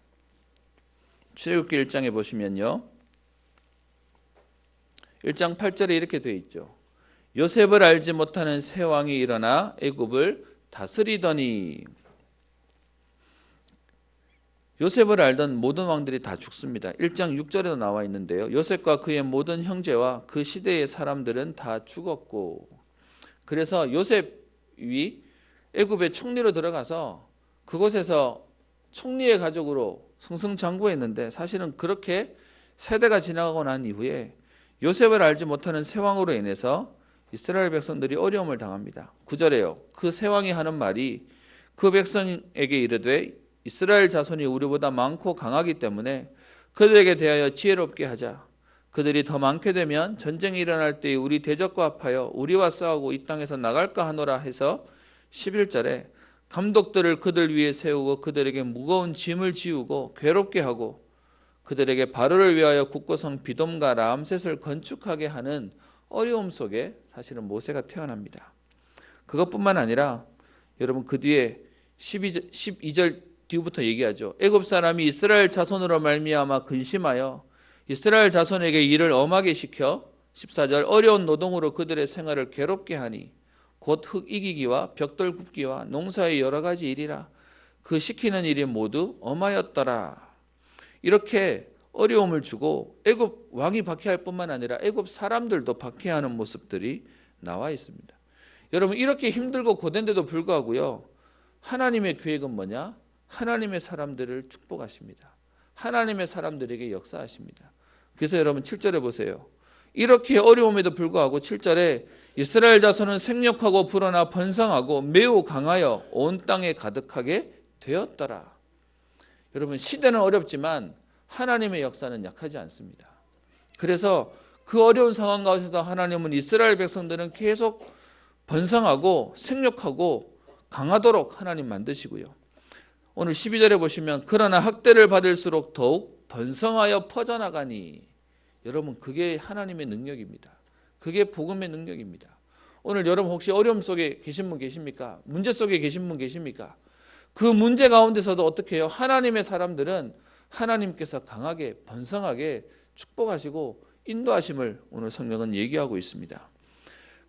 출애굽기 1장에 보시면요. 1장 8절에 이렇게 되어 있죠. 요셉을 알지 못하는 새 왕이 일어나 애굽을 다스리더니 요셉을 알던 모든 왕들이 다 죽습니다. 1장 6절에도 나와 있는데요. 요셉과 그의 모든 형제와 그 시대의 사람들은 다 죽었고 그래서 요셉이 애굽의 총리로 들어가서 그곳에서 총리의 가족으로 승승장구했는데 사실은 그렇게 세대가 지나가고 난 이후에 요셉을 알지 못하는 새 왕으로 인해서 이스라엘 백성들이 어려움을 당합니다. 9절에요. 그 새 왕이 하는 말이 그 백성에게 이르되 이스라엘 자손이 우리보다 많고 강하기 때문에 그들에게 대하여 지혜롭게 하자. 그들이 더 많게 되면 전쟁이 일어날 때에 우리 대적과 합하여 우리와 싸우고 이 땅에서 나갈까 하노라 해서 11절에 감독들을 그들 위에 세우고 그들에게 무거운 짐을 지우고 괴롭게 하고 그들에게 바로를 위하여 국고성 비돔과 람셋을 건축하게 하는 어려움 속에 사실은 모세가 태어납니다. 그것뿐만 아니라 여러분 그 뒤에 12절 뒤부터 얘기하죠. 애굽 사람이 이스라엘 자손으로 말미암아 근심하여 이스라엘 자손에게 일을 엄하게 시켜 14절 어려운 노동으로 그들의 생활을 괴롭게 하니 곧 흙 이기기와 벽돌 굽기와 농사의 여러 가지 일이라 그 시키는 일이 모두 엄하였더라. 이렇게 어려움을 주고 애굽 왕이 박해할 뿐만 아니라 애굽 사람들도 박해하는 모습들이 나와 있습니다. 여러분 이렇게 힘들고 고된데도 불구하고요. 하나님의 계획은 뭐냐? 하나님의 사람들을 축복하십니다. 하나님의 사람들에게 역사하십니다. 그래서 여러분 7절에 보세요. 이렇게 어려움에도 불구하고 7절에 이스라엘 자손은 생력하고 불어나 번성하고 매우 강하여 온 땅에 가득하게 되었더라. 여러분 시대는 어렵지만 하나님의 역사는 약하지 않습니다. 그래서 그 어려운 상황 가운데서 하나님은 이스라엘 백성들은 계속 번성하고 생력하고 강하도록 하나님 만드시고요. 오늘 12절에 보시면 그러나 학대를 받을수록 더욱 번성하여 퍼져나가니 여러분 그게 하나님의 능력입니다. 그게 복음의 능력입니다. 오늘 여러분 혹시 어려움 속에 계신 분 계십니까? 문제 속에 계신 분 계십니까? 그 문제 가운데서도 어떻게 해요? 하나님의 사람들은 하나님께서 강하게 번성하게 축복하시고 인도하심을 오늘 성경은 얘기하고 있습니다.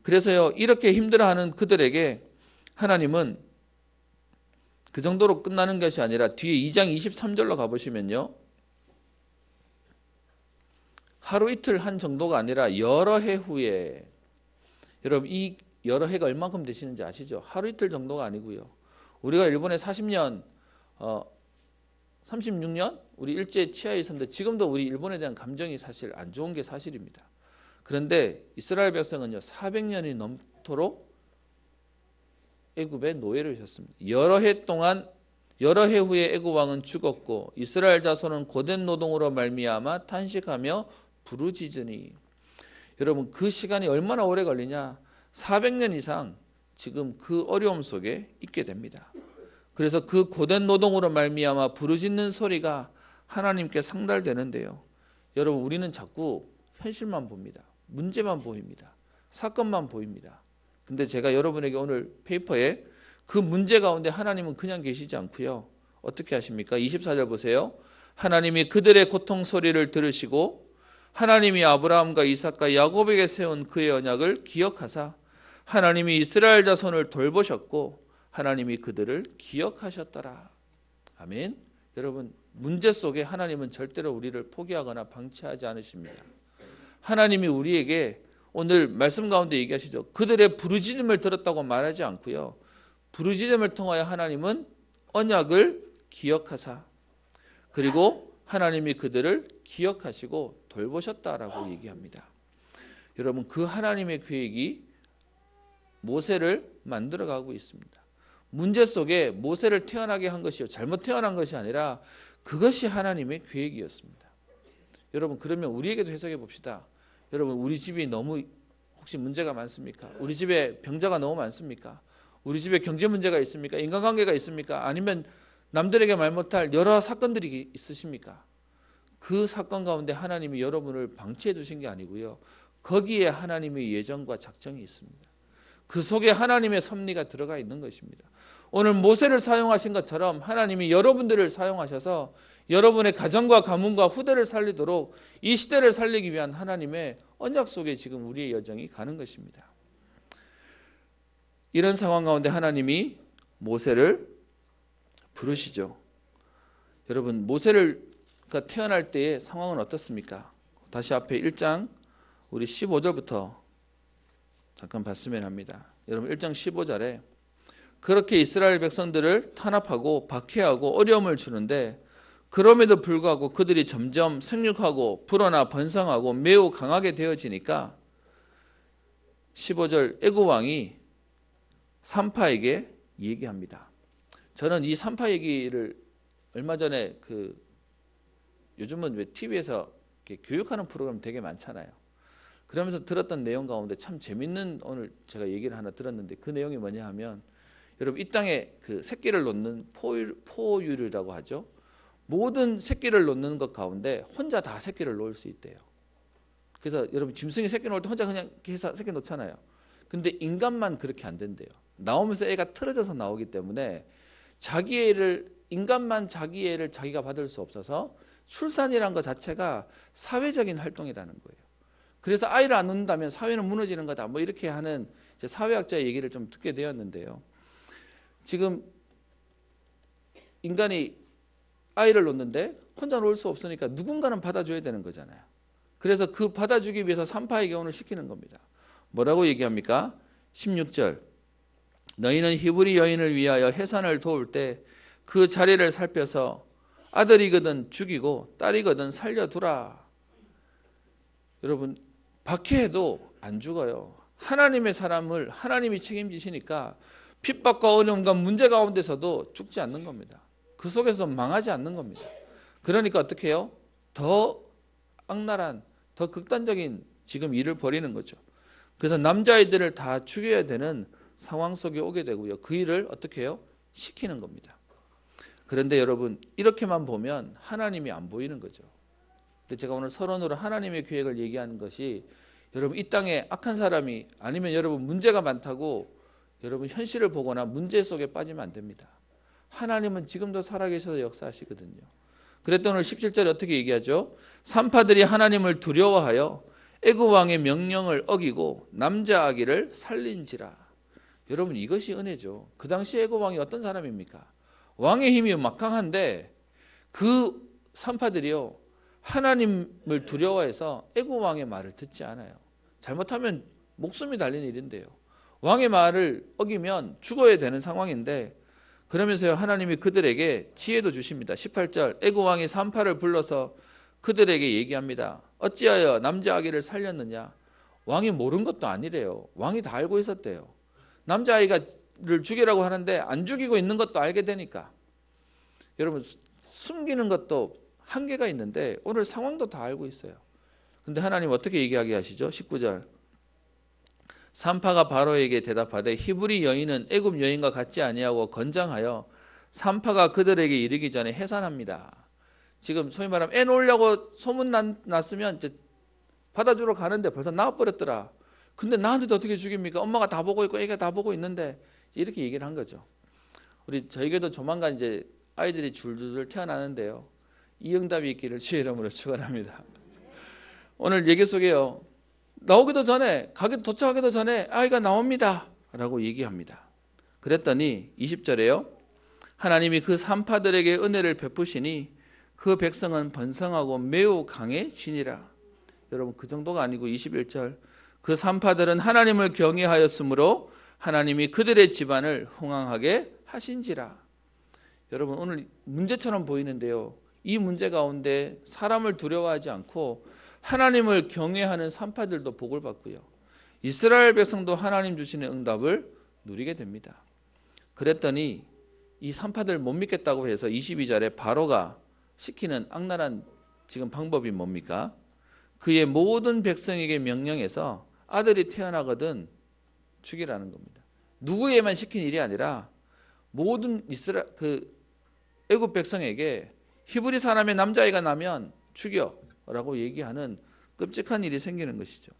그래서요 이렇게 힘들어하는 그들에게 하나님은 그 정도로 끝나는 것이 아니라 뒤에 2장 23절로 가보시면요. 하루 이틀 한 정도가 아니라 여러 해 후에 여러분 이 여러 해가 얼만큼 되시는지 아시죠? 하루 이틀 정도가 아니고요. 우리가 일본에 40년 36년 우리 일제 치하에 있었는데 지금도 우리 일본에 대한 감정이 사실 안 좋은 게 사실입니다. 그런데 이스라엘 백성은요 400년이 넘도록 애굽의 노예로 있었습니다. 여러 해 동안 여러 해 후에 애굽 왕은 죽었고 이스라엘 자손은 고된 노동으로 말미암아 탄식하며 부르짖으니 여러분 그 시간이 얼마나 오래 걸리냐 400년 이상 지금 그 어려움 속에 있게 됩니다. 그래서 그 고된 노동으로 말미암아 부르짖는 소리가 하나님께 상달되는데요. 여러분 우리는 자꾸 현실만 봅니다. 문제만 보입니다. 사건만 보입니다. 근데 제가 여러분에게 오늘 페이퍼에 그 문제 가운데 하나님은 그냥 계시지 않고요. 어떻게 하십니까? 24절 보세요. 하나님이 그들의 고통 소리를 들으시고 하나님이 아브라함과 이삭과 야곱에게 세운 그의 언약을 기억하사 하나님이 이스라엘 자손을 돌보셨고 하나님이 그들을 기억하셨더라. 아멘. 여러분 문제 속에 하나님은 절대로 우리를 포기하거나 방치하지 않으십니다. 하나님이 우리에게 오늘 말씀 가운데 얘기하시죠. 그들의 부르짖음을 들었다고 말하지 않고요. 부르짖음을 통하여 하나님은 언약을 기억하사 그리고 하나님이 그들을 기억하시고 돌보셨다라고 얘기합니다. 여러분 그 하나님의 계획이 모세를 만들어가고 있습니다. 문제 속에 모세를 태어나게 한 것이요 잘못 태어난 것이 아니라 그것이 하나님의 계획이었습니다. 여러분 그러면 우리에게도 해석해 봅시다. 여러분 우리 집이 너무 혹시 문제가 많습니까? 우리 집에 병자가 너무 많습니까? 우리 집에 경제 문제가 있습니까? 인간관계가 있습니까? 아니면 남들에게 말 못할 여러 사건들이 있으십니까? 그 사건 가운데 하나님이 여러분을 방치해 두신 게 아니고요. 거기에 하나님의 예정과 작정이 있습니다. 그 속에 하나님의 섭리가 들어가 있는 것입니다. 오늘 모세를 사용하신 것처럼 하나님이 여러분들을 사용하셔서 여러분의 가정과 가문과 후대를 살리도록 이 시대를 살리기 위한 하나님의 언약 속에 지금 우리의 여정이 가는 것입니다. 이런 상황 가운데 하나님이 모세를 부르시죠. 여러분 모세가 태어날 때의 상황은 어떻습니까? 다시 앞에 1장 우리 15절부터 잠깐 봤으면 합니다. 여러분 1장 15절에 그렇게 이스라엘 백성들을 탄압하고 박해하고 어려움을 주는데 그럼에도 불구하고 그들이 점점 생육하고 불어나 번성하고 매우 강하게 되어지니까 15절 애굽 왕이 산파에게 얘기합니다. 저는 이 산파 얘기를 얼마 전에 요즘은 왜 TV에서 교육하는 프로그램 되게 많잖아요. 그러면서 들었던 내용 가운데 참 재밌는 오늘 제가 얘기를 하나 들었는데 그 내용이 뭐냐 하면 여러분 이 땅에 그 새끼를 놓는 포유류라고 하죠. 모든 새끼를 놓는 것 가운데 혼자 다 새끼를 놓을 수 있대요. 그래서 여러분 짐승이 새끼 놓을 때 혼자 그냥 해서 새끼 놓잖아요. 근데 인간만 그렇게 안 된대요. 나오면서 애가 틀어져서 나오기 때문에 인간만 자기 애를 자기가 받을 수 없어서 출산이란 것 자체가 사회적인 활동이라는 거예요. 그래서 아이를 안 낳는다면 사회는 무너지는 거다. 뭐 이렇게 하는 사회학자의 얘기를 좀 듣게 되었는데요. 지금 인간이 아이를 놓는데 혼자 놓을 수 없으니까 누군가는 받아줘야 되는 거잖아요. 그래서 그 받아주기 위해서 산파의 교훈을 시키는 겁니다. 뭐라고 얘기합니까? 16절 너희는 히브리 여인을 위하여 해산을 도울 때 그 자리를 살펴서 아들이거든 죽이고 딸이거든 살려두라. 여러분 박해해도 안 죽어요. 하나님의 사람을 하나님이 책임지시니까 핍박과 어려움과 문제 가운데서도 죽지 않는 겁니다. 그 속에서 망하지 않는 겁니다. 그러니까 어떻게 해요? 더 악랄한 더 극단적인 지금 일을 벌이는 거죠. 그래서 남자아이들을 다 죽여야 되는 상황 속에 오게 되고요. 그 일을 어떻게 해요? 시키는 겁니다. 그런데 여러분 이렇게만 보면 하나님이 안 보이는 거죠. 근데 제가 오늘 서론으로 하나님의 계획을 얘기하는 것이 여러분 이 땅에 악한 사람이 아니면 여러분 문제가 많다고 여러분 현실을 보거나 문제 속에 빠지면 안 됩니다. 하나님은 지금도 살아계셔서 역사하시거든요. 그랬더니 오늘 17절에 어떻게 얘기하죠? 산파들이 하나님을 두려워하여 애굽 왕의 명령을 어기고 남자 아기를 살린지라. 여러분 이것이 은혜죠. 그 당시 애굽 왕이 어떤 사람입니까? 왕의 힘이 막강한데 그 산파들이요 하나님을 두려워해서 애굽 왕의 말을 듣지 않아요. 잘못하면 목숨이 달린 일인데요. 왕의 말을 어기면 죽어야 되는 상황인데 그러면서요 하나님이 그들에게 지혜도 주십니다. 18절 애굽 왕이 산파를 불러서 그들에게 얘기합니다. 어찌하여 남자 아기를 살렸느냐? 왕이 모른 것도 아니래요. 왕이 다 알고 있었대요. 남자아이를 죽이라고 하는데 안 죽이고 있는 것도 알게 되니까 여러분 숨기는 것도 한계가 있는데 오늘 상황도 다 알고 있어요. 근데 하나님 어떻게 얘기하게 하시죠? 19절 산파가 바로에게 대답하되 히브리 여인은 애굽 여인과 같지 아니하고 건장하여 산파가 그들에게 이르기 전에 해산합니다. 지금 소위 말하면 애 놓으려고 소문 났으면 이제 받아주러 가는데 벌써 나와버렸더라. 근데 나한테도 어떻게 죽입니까? 엄마가 다 보고 있고 애가 다 보고 있는데 이렇게 얘기를 한 거죠. 저에게도 조만간 이제 아이들이 줄줄 태어나는데요. 이 응답이 있기를 주의 이름으로 축원합니다. 오늘 얘기 속에요. 나오기도 전에 도착하기도 전에 아이가 나옵니다 라고 얘기합니다. 그랬더니 20절에요. 하나님이 그 산파들에게 은혜를 베푸시니 그 백성은 번성하고 매우 강해지니라. 여러분 그 정도가 아니고 21절 그 산파들은 하나님을 경외하였으므로 하나님이 그들의 집안을 흥왕하게 하신지라. 여러분 오늘 문제처럼 보이는데요. 이 문제 가운데 사람을 두려워하지 않고 하나님을 경외하는 산파들도 복을 받고요. 이스라엘 백성도 하나님 주시는 응답을 누리게 됩니다. 그랬더니 이 산파들 못 믿겠다고 해서 22절에 바로가 시키는 악랄한 지금 방법이 뭡니까? 그의 모든 백성에게 명령해서 아들이 태어나거든 죽이라는 겁니다. 누구에만 시킨 일이 아니라 모든 애굽 백성에게 히브리 사람의 남자아이가 나면 죽여라고 얘기하는 끔찍한 일이 생기는 것이죠.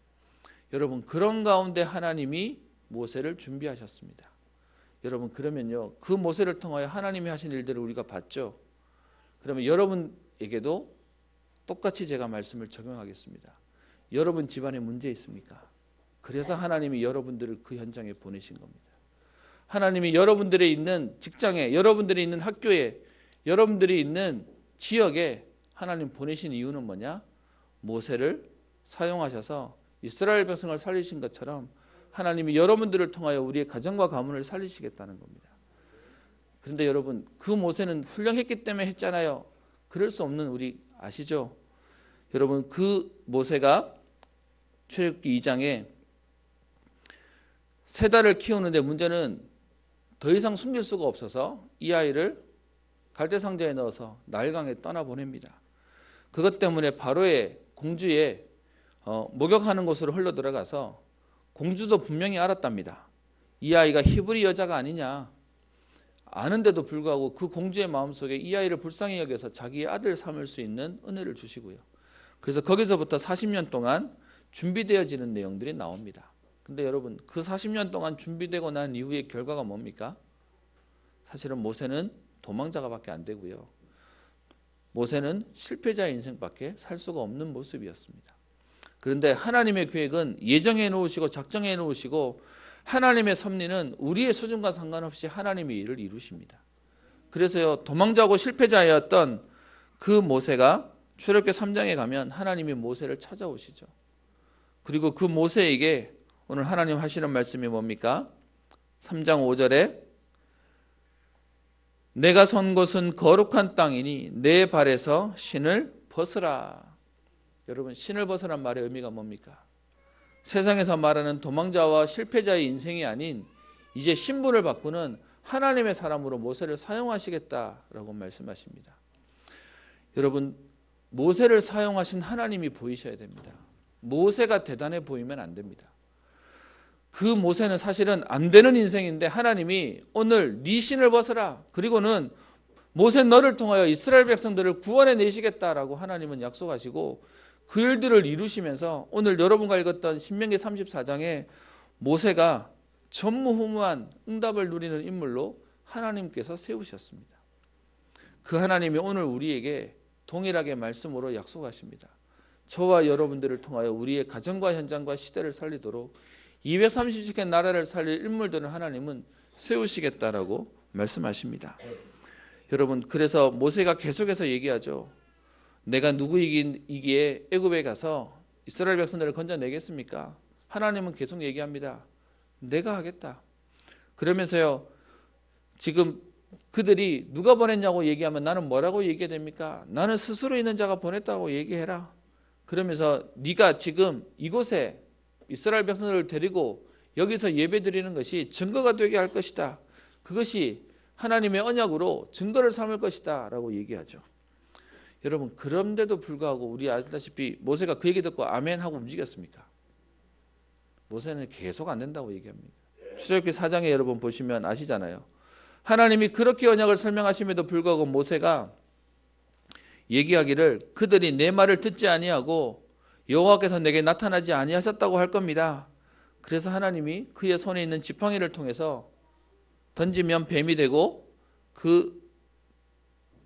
여러분, 그런 가운데 하나님이 모세를 준비하셨습니다. 여러분, 그러면요, 그 모세를 통하여 하나님이 하신 일들을 우리가 봤죠. 그러면 여러분에게도 똑같이 제가 말씀을 적용하겠습니다. 여러분 집안에 문제 있습니까? 그래서 하나님이 여러분들을 그 현장에 보내신 겁니다. 하나님이 여러분들이 있는 직장에, 여러분들이 있는 학교에, 여러분들이 있는 지역에 하나님 보내신 이유는 뭐냐? 모세를 사용하셔서 이스라엘 백성을 살리신 것처럼 하나님이 여러분들을 통하여 우리의 가정과 가문을 살리시겠다는 겁니다. 그런데 여러분, 그 모세는 훌륭했기 때문에 했잖아요. 그럴 수 없는 우리 아시죠? 여러분, 그 모세가 출애굽기 2장에 세 달을 키우는데 문제는 더 이상 숨길 수가 없어서 이 아이를 갈대 상자에 넣어서 나일강에 떠나보냅니다. 그것 때문에 바로의 공주의 목욕하는 곳으로 흘러 들어가서 공주도 분명히 알았답니다. 이 아이가 히브리 여자가 아니냐. 아는데도 불구하고 그 공주의 마음속에 이 아이를 불쌍히 여겨서 자기의 아들 삼을 수 있는 은혜를 주시고요. 그래서 거기서부터 40년 동안 준비되어지는 내용들이 나옵니다. 근데 여러분, 그 40년 동안 준비되고 난 이후의 결과가 뭡니까? 사실은 모세는 도망자가 밖에 안 되고요. 모세는 실패자의 인생밖에 살 수가 없는 모습이었습니다. 그런데 하나님의 계획은 예정해 놓으시고 작정해 놓으시고 하나님의 섭리는 우리의 수준과 상관없이 하나님의 일을 이루십니다. 그래서요, 도망자고 실패자였던 그 모세가 출애굽기 3장에 가면 하나님이 모세를 찾아오시죠. 그리고 그 모세에게 오늘 하나님 하시는 말씀이 뭡니까? 3장 5절에 내가 선 곳은 거룩한 땅이니 내 발에서 신을 벗으라. 여러분, 신을 벗으란 말의 의미가 뭡니까? 세상에서 말하는 도망자와 실패자의 인생이 아닌 이제 신분을 바꾸는 하나님의 사람으로 모세를 사용하시겠다라고 말씀하십니다. 여러분, 모세를 사용하신 하나님이 보이셔야 됩니다. 모세가 대단해 보이면 안 됩니다. 그 모세는 사실은 안 되는 인생인데 하나님이 오늘 네 신을 벗어라. 그리고는 모세 너를 통하여 이스라엘 백성들을 구원해 내시겠다라고 하나님은 약속하시고 그 일들을 이루시면서 오늘 여러분과 읽었던 신명기 34장에 모세가 전무후무한 응답을 누리는 인물로 하나님께서 세우셨습니다. 그 하나님이 오늘 우리에게 동일하게 말씀으로 약속하십니다. 저와 여러분들을 통하여 우리의 가정과 현장과 시대를 살리도록 230개 나라를 살릴 인물들을 하나님은 세우시겠다라고 말씀하십니다. 여러분, 그래서 모세가 계속해서 얘기하죠. 내가 누구이기에 애굽에 가서 이스라엘 백성들을 건져내겠습니까? 하나님은 계속 얘기합니다. 내가 하겠다. 그러면서요, 지금 그들이 누가 보냈냐고 얘기하면 나는 뭐라고 얘기해야 됩니까? 나는 스스로 있는 자가 보냈다고 얘기해라. 그러면서 네가 지금 이곳에 이스라엘 백성들을 데리고 여기서 예배드리는 것이 증거가 되게 할 것이다. 그것이 하나님의 언약으로 증거를 삼을 것이다 라고 얘기하죠. 여러분, 그런데도 불구하고 우리 알다시피 모세가 그 얘기 듣고 아멘 하고 움직였습니까? 모세는 계속 안 된다고 얘기합니다. 출애굽기 4장에 여러분 보시면 아시잖아요. 하나님이 그렇게 언약을 설명하심에도 불구하고 모세가 얘기하기를 그들이 내 말을 듣지 아니하고 여호와께서 내게 나타나지 아니하셨다고 할 겁니다. 그래서 하나님이 그의 손에 있는 지팡이를 통해서 던지면 뱀이 되고 그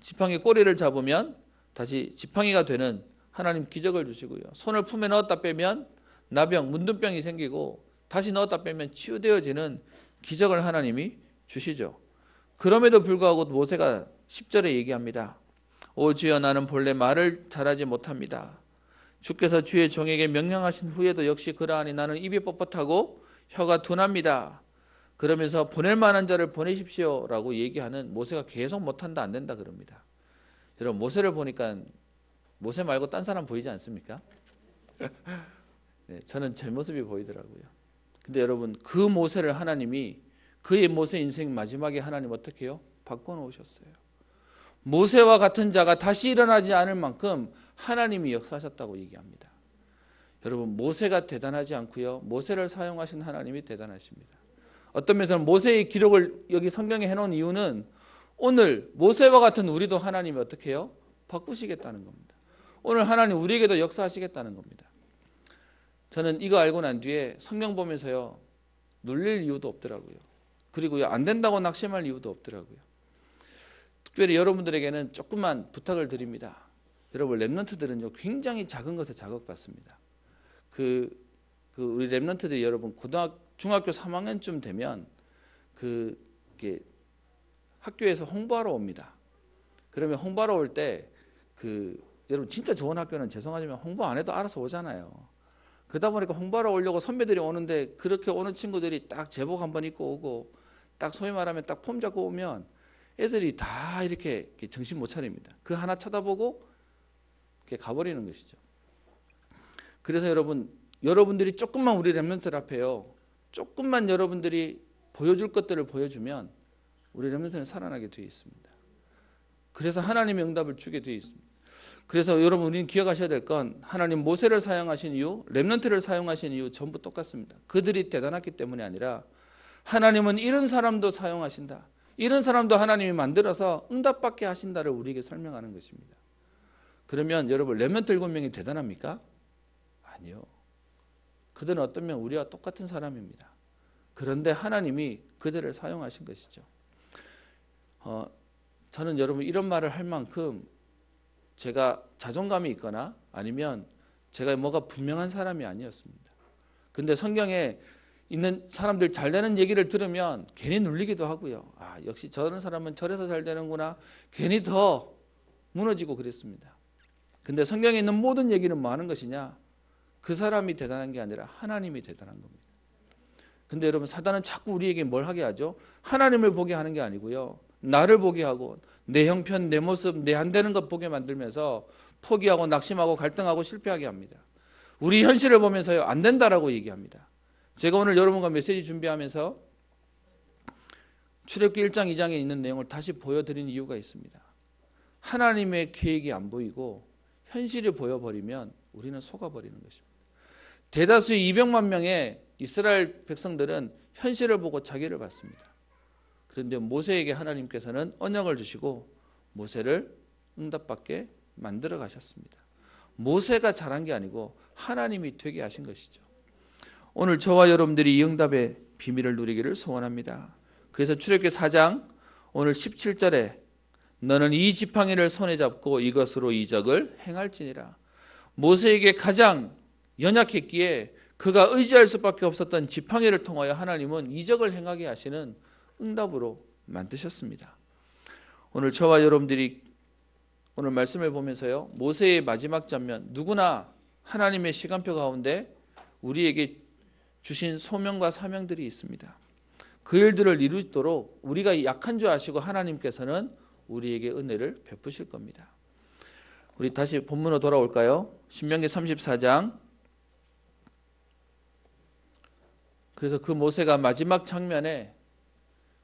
지팡이 꼬리를 잡으면 다시 지팡이가 되는 하나님 기적을 주시고요. 손을 품에 넣었다 빼면 나병, 문둥병이 생기고 다시 넣었다 빼면 치유되어지는 기적을 하나님이 주시죠. 그럼에도 불구하고 모세가 10절에 얘기합니다. 오 주여, 나는 본래 말을 잘하지 못합니다. 주께서 주의 종에게 명령하신 후에도 역시 그러하니 나는 입이 뻣뻣하고 혀가 둔합니다. 그러면서 보낼 만한 자를 보내십시오 라고 얘기하는 모세가 계속 못한다, 안 된다 그럽니다. 여러분, 모세를 보니까 모세 말고 딴 사람 보이지 않습니까? 네, 저는 제 모습이 보이더라고요. 근데 여러분, 그 모세를 하나님이 그의 모세 인생 마지막에 하나님 어떻게 해요? 바꿔놓으셨어요. 모세와 같은 자가 다시 일어나지 않을 만큼 하나님이 역사하셨다고 얘기합니다. 여러분, 모세가 대단하지 않고요, 모세를 사용하신 하나님이 대단하십니다. 어떤 면에서는 모세의 기록을 여기 성경에 해놓은 이유는 오늘 모세와 같은 우리도 하나님이 어떻게 해요? 바꾸시겠다는 겁니다. 오늘 하나님 우리에게도 역사하시겠다는 겁니다. 저는 이거 알고 난 뒤에 성경 보면서요, 놀릴 이유도 없더라고요. 그리고요, 안 된다고 낙심할 이유도 없더라고요. 특별히 여러분들에게는 조금만 부탁을 드립니다. 여러분, 랩런트들은요, 굉장히 작은 것에 자극받습니다. 우리 랩런트들이 여러분 중학교 3학년쯤 되면 학교에서 홍보하러 옵니다. 그러면 홍보하러 올 때 여러분 진짜 좋은 학교는 죄송하지만 홍보 안 해도 알아서 오잖아요. 그러다 보니까 홍보하러 오려고 선배들이 오는데 그렇게 오는 친구들이 딱 제복 한번 입고 오고 딱 소위 말하면 딱 폼 잡고 오면 애들이 다 이렇게 정신 못 차립니다. 그 하나 쳐다보고 이렇게 가버리는 것이죠. 그래서 여러분들이 조금만 우리 랩런트들 앞에요, 조금만 여러분들이 보여줄 것들을 보여주면 우리 랩런트는 살아나게 되어 있습니다. 그래서 하나님의 응답을 주게 되어 있습니다. 그래서 여러분, 우리는 기억하셔야 될 건 하나님 모세를 사용하신 이유, 랩런트를 사용하신 이유 전부 똑같습니다. 그들이 대단했기 때문이 아니라 하나님은 이런 사람도 사용하신다, 이런 사람도 하나님이 만들어서 응답받게 하신다를 우리에게 설명하는 것입니다. 그러면 여러분, 랩런트 7명이 대단합니까? 아니요. 그들은 어떤 면 우리와 똑같은 사람입니다. 그런데 하나님이 그들을 사용하신 것이죠. 저는 여러분 이런 말을 할 만큼 제가 자존감이 있거나 아니면 제가 뭐가 분명한 사람이 아니었습니다. 근데 성경에 있는 사람들 잘 되는 얘기를 들으면 괜히 눌리기도 하고요. 역시 저런 사람은 저래서 잘 되는구나, 괜히 더 무너지고 그랬습니다. 근데 성경에 있는 모든 얘기는 뭐 하는 것이냐? 그 사람이 대단한 게 아니라 하나님이 대단한 겁니다. 근데 여러분, 사단은 자꾸 우리에게 뭘 하게 하죠? 하나님을 보게 하는 게 아니고요, 나를 보게 하고 내 형편, 내 모습, 내 안 되는 것 보게 만들면서 포기하고 낙심하고 갈등하고 실패하게 합니다. 우리 현실을 보면서요, 안 된다라고 얘기합니다. 제가 오늘 여러분과 메시지 준비하면서 출애굽기 1장 2장에 있는 내용을 다시 보여드린 이유가 있습니다. 하나님의 계획이 안 보이고 현실이 보여버리면 우리는 속아버리는 것입니다. 대다수의 200만 명의 이스라엘 백성들은 현실을 보고 자기를 봤습니다. 그런데 모세에게 하나님께서는 언약을 주시고 모세를 응답받게 만들어 가셨습니다. 모세가 잘한 게 아니고 하나님이 되게 하신 것이죠. 오늘 저와 여러분들이 이 응답의 비밀을 누리기를 소원합니다. 그래서 출애굽기 4장 오늘 17절에 너는 이 지팡이를 손에 잡고 이것으로 이적을 행할지니라. 모세에게 가장 연약했기에 그가 의지할 수밖에 없었던 지팡이를 통하여 하나님은 이적을 행하게 하시는 응답으로 만드셨습니다. 오늘 저와 여러분들이 오늘 말씀을 보면서요, 모세의 마지막 장면, 누구나 하나님의 시간표 가운데 우리에게 주신 소명과 사명들이 있습니다. 그 일들을 이루도록 우리가 약한 줄 아시고 하나님께서는 우리에게 은혜를 베푸실 겁니다. 우리 다시 본문으로 돌아올까요? 신명기 34장. 그래서 그 모세가 마지막 장면에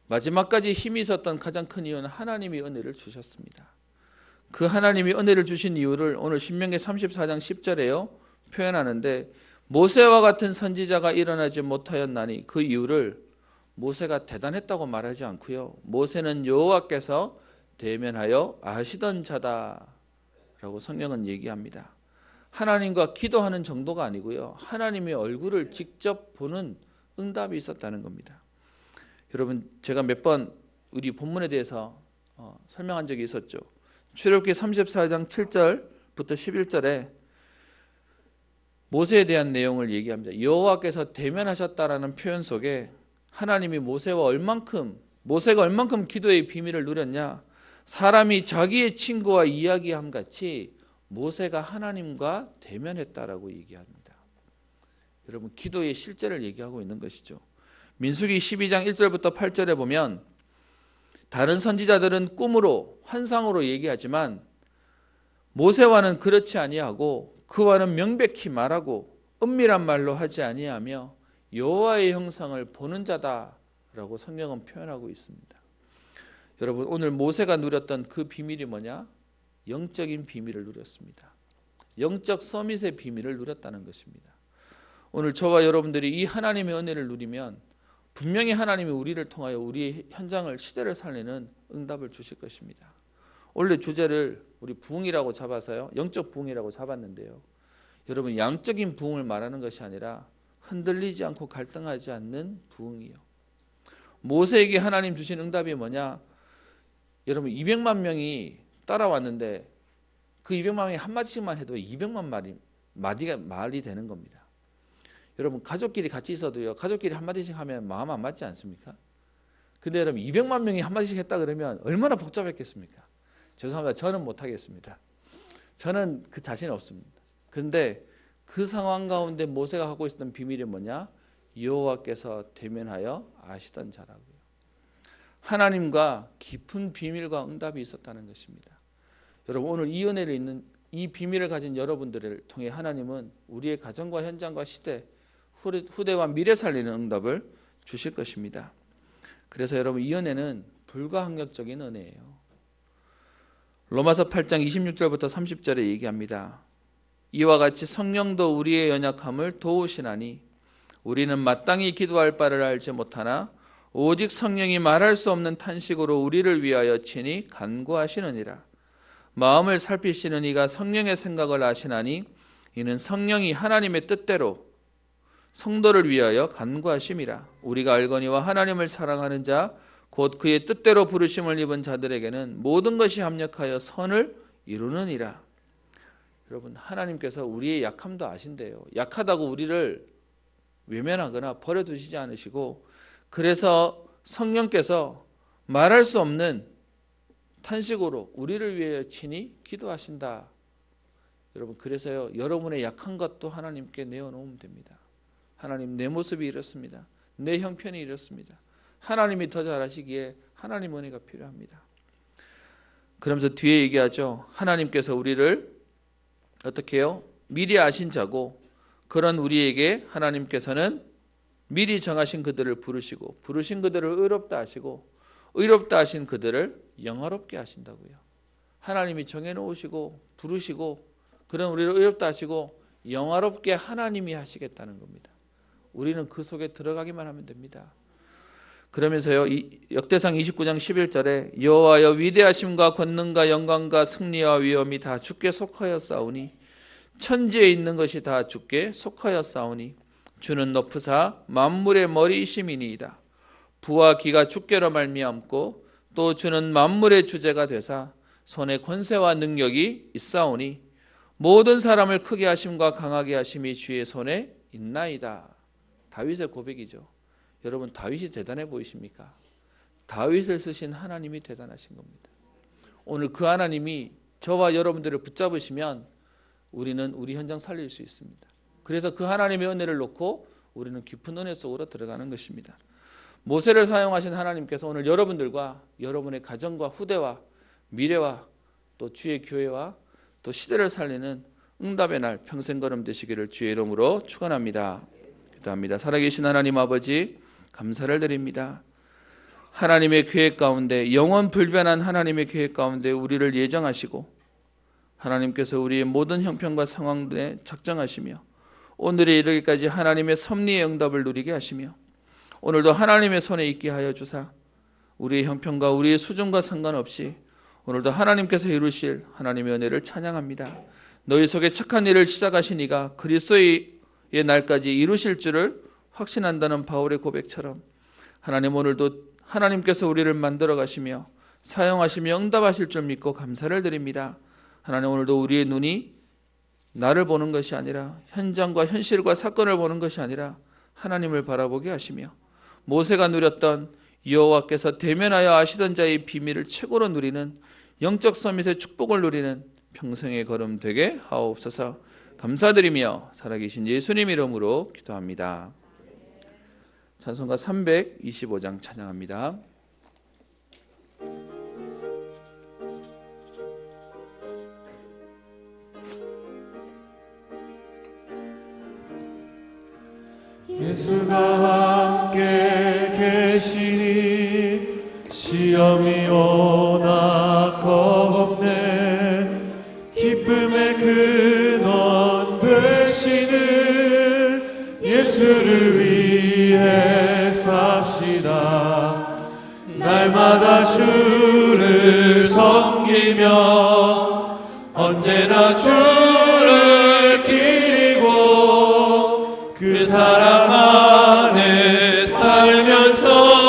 마지막까지 힘이 있었던 가장 큰 이유는 하나님이 은혜를 주셨습니다. 그 하나님이 은혜를 주신 이유를 오늘 신명기 34장 10절에요 표현하는데, 모세와 같은 선지자가 일어나지 못하였나니 그 이유를 모세가 대단했다고 말하지 않고요, 모세는 여호와께서 대면하여 아시던 자다라고 성경은 얘기합니다. 하나님과 기도하는 정도가 아니고요, 하나님의 얼굴을 직접 보는 응답이 있었다는 겁니다. 여러분, 제가 몇 번 우리 본문에 대해서 설명한 적이 있었죠. 출애굽기 34장 7절부터 11절에 모세에 대한 내용을 얘기합니다. 여호와께서 대면하셨다라는 표현 속에 하나님이 모세가 얼만큼 기도의 비밀을 누렸냐, 사람이 자기의 친구와 이야기함 같이 모세가 하나님과 대면했다라고 얘기합니다. 여러분, 기도의 실제를 얘기하고 있는 것이죠. 민수기 12장 1절부터 8절에 보면 다른 선지자들은 꿈으로 환상으로 얘기하지만 모세와는 그렇지 아니하고 그와는 명백히 말하고 은밀한 말로 하지 아니하며 여호와의 형상을 보는 자다라고 라고 성경은 표현하고 있습니다. 여러분, 오늘 모세가 누렸던 그 비밀이 뭐냐? 영적인 비밀을 누렸습니다. 영적 서밋의 비밀을 누렸다는 것입니다. 오늘 저와 여러분들이 이 하나님의 은혜를 누리면 분명히 하나님이 우리를 통하여 우리의 현장을, 시대를 살리는 응답을 주실 것입니다. 원래 주제를 우리 부흥이라고 잡아서요, 영적 부흥이라고 잡았는데요, 여러분, 양적인 부흥을 말하는 것이 아니라 흔들리지 않고 갈등하지 않는 부흥이요. 모세에게 하나님 주신 응답이 뭐냐? 여러분, 200만 명이 따라왔는데 그 200만 명이 한마디씩만 해도 200만 말이 되는 겁니다. 여러분, 가족끼리 같이 있어도요, 가족끼리 한마디씩 하면 마음 안 맞지 않습니까? 근데 여러분, 200만 명이 한마디씩 했다 그러면 얼마나 복잡했겠습니까? 죄송합니다. 저는 못하겠습니다. 저는 그 자신 없습니다. 그런데 그 상황 가운데 모세가 하고 있었던 비밀이 뭐냐? 여호와께서 대면하여 아시던 자라고요. 하나님과 깊은 비밀과 응답이 있었다는 것입니다. 여러분, 오늘 이 은혜를 있는 이 비밀을 가진 여러분들을 통해 하나님은 우리의 가정과 현장과 시대, 후대와 미래 살리는 응답을 주실 것입니다. 그래서 여러분, 이 은혜는 불가항력적인 은혜예요. 로마서 8장 26절부터 30절에 얘기합니다. 이와 같이 성령도 우리의 연약함을 도우시나니 우리는 마땅히 기도할 바를 알지 못하나 오직 성령이 말할 수 없는 탄식으로 우리를 위하여 친히 간구하시느니라. 마음을 살피시는 이가 성령의 생각을 아시나니 이는 성령이 하나님의 뜻대로 성도를 위하여 간구하심이라. 우리가 알거니와 하나님을 사랑하는 자 곧 그의 뜻대로 부르심을 입은 자들에게는 모든 것이 합력하여 선을 이루느니라. 여러분, 하나님께서 우리의 약함도 아신대요. 약하다고 우리를 외면하거나 버려두시지 않으시고, 그래서 성령께서 말할 수 없는 탄식으로 우리를 위해 친히 기도하신다. 여러분, 그래서요, 여러분의 약한 것도 하나님께 내어놓으면 됩니다. 하나님, 내 모습이 이렇습니다. 내 형편이 이렇습니다. 하나님이 더 잘하시기에 하나님 은혜가 필요합니다. 그러면서 뒤에 얘기하죠. 하나님께서 우리를 어떻게 해요? 미리 아신 자고, 그런 우리에게 하나님께서는 미리 정하신 그들을 부르시고, 부르신 그들을 의롭다 하시고, 의롭다 하신 그들을 영화롭게 하신다고요. 하나님이 정해놓으시고 부르시고, 그런 우리를 의롭다 하시고 영화롭게 하나님이 하시겠다는 겁니다. 우리는 그 속에 들어가기만 하면 됩니다. 그러면서요, 역대상 29장 11절에 여호와여 위대하심과 권능과 영광과 승리와 위엄이 다 주께 속하였사오니 천지에 있는 것이 다 주께 속하였사오니 주는 높으사 만물의 머리이심이니이다. 부와 기가 주께로 말미암고 또 주는 만물의 주제가 되사 손에 권세와 능력이 있사오니 모든 사람을 크게 하심과 강하게 하심이 주의 손에 있나이다. 다윗의 고백이죠. 여러분, 다윗이 대단해 보이십니까? 다윗을 쓰신 하나님이 대단하신 겁니다. 오늘 그 하나님이 저와 여러분들을 붙잡으시면 우리는 우리 현장 살릴 수 있습니다. 그래서 그 하나님의 은혜를 놓고 우리는 깊은 은혜 속으로 들어가는 것입니다. 모세를 사용하신 하나님께서 오늘 여러분들과 여러분의 가정과 후대와 미래와 또 주의 교회와 또 시대를 살리는 응답의 날 평생 걸음 되시기를 주의 이름으로 축원합니다. 기도합니다. 살아계신 하나님 아버지, 감사를 드립니다. 하나님의 계획 가운데, 영원 불변한 하나님의 계획 가운데 우리를 예정하시고 하나님께서 우리의 모든 형편과 상황들에 작정하시며 오늘에 이르기까지 하나님의 섭리의 응답을 누리게 하시며 오늘도 하나님의 손에 있게 하여 주사 우리의 형편과 우리의 수준과 상관없이 오늘도 하나님께서 이루실 하나님의 은혜를 찬양합니다. 너희 속에 착한 일을 시작하신 이가 그리스도의 날까지 이루실 줄을 확신한다는 바울의 고백처럼 하나님, 오늘도 하나님께서 우리를 만들어 가시며 사용하시며 응답하실 줄 믿고 감사를 드립니다. 하나님, 오늘도 우리의 눈이 나를 보는 것이 아니라 현장과 현실과 사건을 보는 것이 아니라 하나님을 바라보게 하시며 모세가 누렸던 여호와께서 대면하여 아시던 자의 비밀을 최고로 누리는 영적 서밋의 축복을 누리는 평생의 걸음 되게 하옵소서. 감사드리며 살아계신 예수님 이름으로 기도합니다. 찬송가 325장 찬양합니다. 예수가 함께 계시 시험이 오나 겁없네 기쁨의 근원 되시는 예수를 위해 삽시다. 날마다 주를 섬기며 언제나 주를 기리고 그 사랑 안에 살면서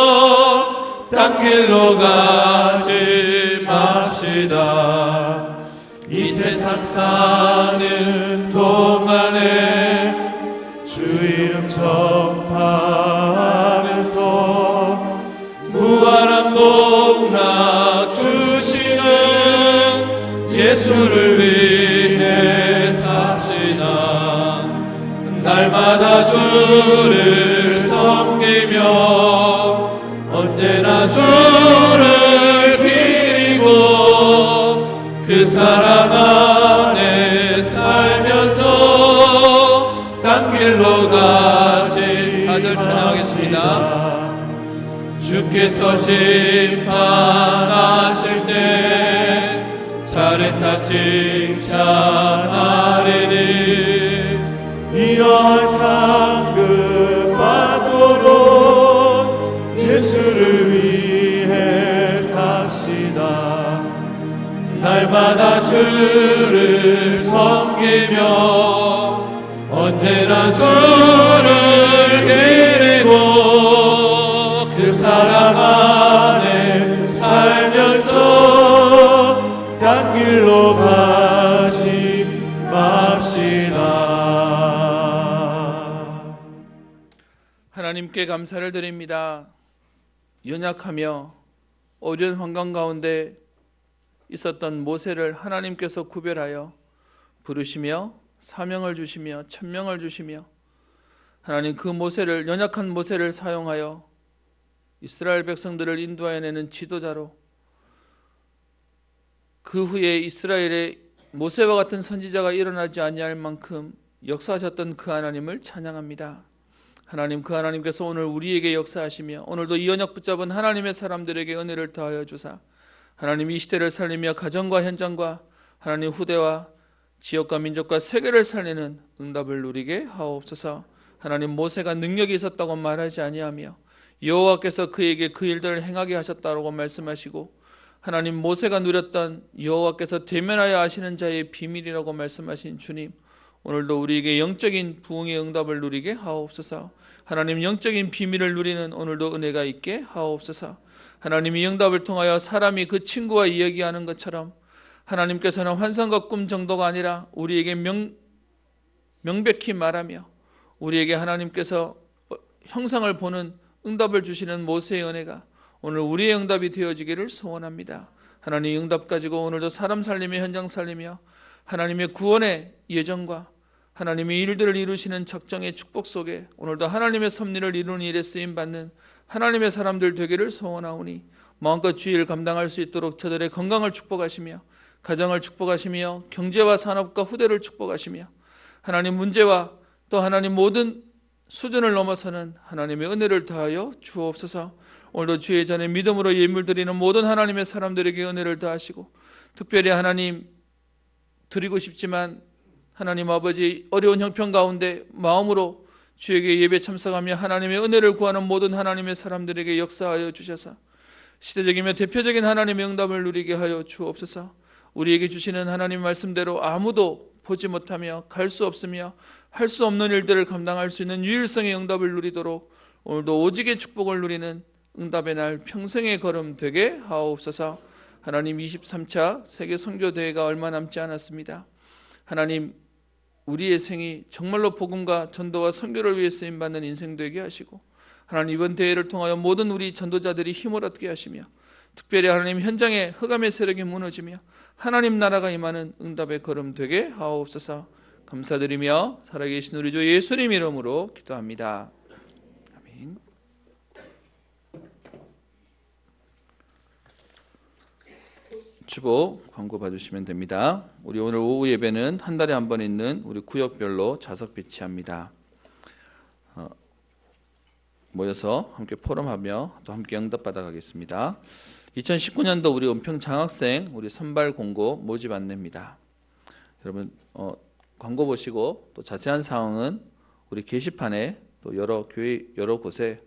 딴 길로 가지 맙시다. 이 세상 사는 동안에 주 이름 전파하면서 무한한 복나 주시는 예수를 위해 삽시다. 날마다 주를 섬기며 언제나 주를 기리고 그 사랑 안에 살면서 딴 길로 가지 4절 찬양하겠습니다. 주께서 심판하실 때 잘했다 칭찬하리니 이러한 상급 받도록 예수를 위해 삽시다. 날마다 주를 섬기며 언제나 주를 기리고 그 사랑 안에 살면서 딴 길로 가지 맙시다. 하나님께 감사를 드립니다. 연약하며 어려운 환경 가운데 있었던 모세를 하나님께서 구별하여 부르시며 사명을 주시며 천명을 주시며 하나님 그 모세를 연약한 모세를 사용하여 이스라엘 백성들을 인도해내는 지도자로 그 후에 이스라엘에 모세와 같은 선지자가 일어나지 아니할 만큼 역사하셨던 그 하나님을 찬양합니다. 하나님 그 하나님께서 오늘 우리에게 역사하시며 오늘도 이 언약 붙잡은 하나님의 사람들에게 은혜를 더하여 주사 하나님 이 시대를 살리며 가정과 현장과 하나님 후대와 지역과 민족과 세계를 살리는 응답을 누리게 하옵소서. 하나님 모세가 능력이 있었다고 말하지 아니하며 여호와께서 그에게 그 일들을 행하게 하셨다고 말씀하시고 하나님 모세가 누렸던 여호와께서 대면하여 아시는 자의 비밀이라고 말씀하신 주님 오늘도 우리에게 영적인 부흥의 응답을 누리게 하옵소서. 하나님 영적인 비밀을 누리는 오늘도 은혜가 있게 하옵소서. 하나님 이 응답을 통하여 사람이 그 친구와 이야기하는 것처럼 하나님께서는 환상과 꿈 정도가 아니라 우리에게 명백히 말하며 우리에게 하나님께서 형상을 보는 응답을 주시는 모세의 은혜가 오늘 우리의 응답이 되어지기를 소원합니다. 하나님 이 응답 가지고 오늘도 사람 살리며 현장 살리며 하나님의 구원의 예정과 하나님의 일들을 이루시는 작정의 축복 속에 오늘도 하나님의 섭리를 이루는 일에 쓰임받는 하나님의 사람들 되기를 소원하오니 마음껏 주의 일 감당할 수 있도록 저들의 건강을 축복하시며 가정을 축복하시며 경제와 산업과 후대를 축복하시며 하나님 문제와 또 하나님 모든 수준을 넘어서는 하나님의 은혜를 더하여 주옵소서. 오늘도 주의 전에 믿음으로 예물 드리는 모든 하나님의 사람들에게 은혜를 더하시고 특별히 하나님 드리고 싶지만 하나님 아버지 어려운 형편 가운데 마음으로 주에게 예배 참석하며 하나님의 은혜를 구하는 모든 하나님의 사람들에게 역사하여 주셔서 시대적이며 대표적인 하나님의 응답을 누리게 하여 주옵소서. 우리에게 주시는 하나님 말씀대로 아무도 보지 못하며 갈 수 없으며 할 수 없는 일들을 감당할 수 있는 유일성의 응답을 누리도록 오늘도 오직의 축복을 누리는 응답의 날 평생의 걸음 되게 하옵소서. 하나님 23차 세계 선교대회가 얼마 남지 않았습니다. 하나님 우리의 생이 정말로 복음과 전도와 선교를 위해 쓰임받는 인생 되게 하시고 하나님 이번 대회를 통하여 모든 우리 전도자들이 힘을 얻게 하시며 특별히 하나님 현장에 흑암의 세력이 무너지며 하나님 나라가 임하는 응답의 걸음 되게 하옵소서. 감사드리며 살아계신 우리 주 예수님 이름으로 기도합니다. 아멘. 주보 광고 봐주시면 됩니다. 우리 오늘 오후 예배는 한 달에 한 번 있는 우리 구역별로 좌석 배치합니다. 모여서 함께 포럼하며 또 함께 응답받아 가겠습니다. 2019년도 우리 은평 장학생 우리 선발 공고 모집 안내입니다. 여러분 광고 보시고 또 자세한 사항은 우리 게시판에 또 여러 교회 여러 곳에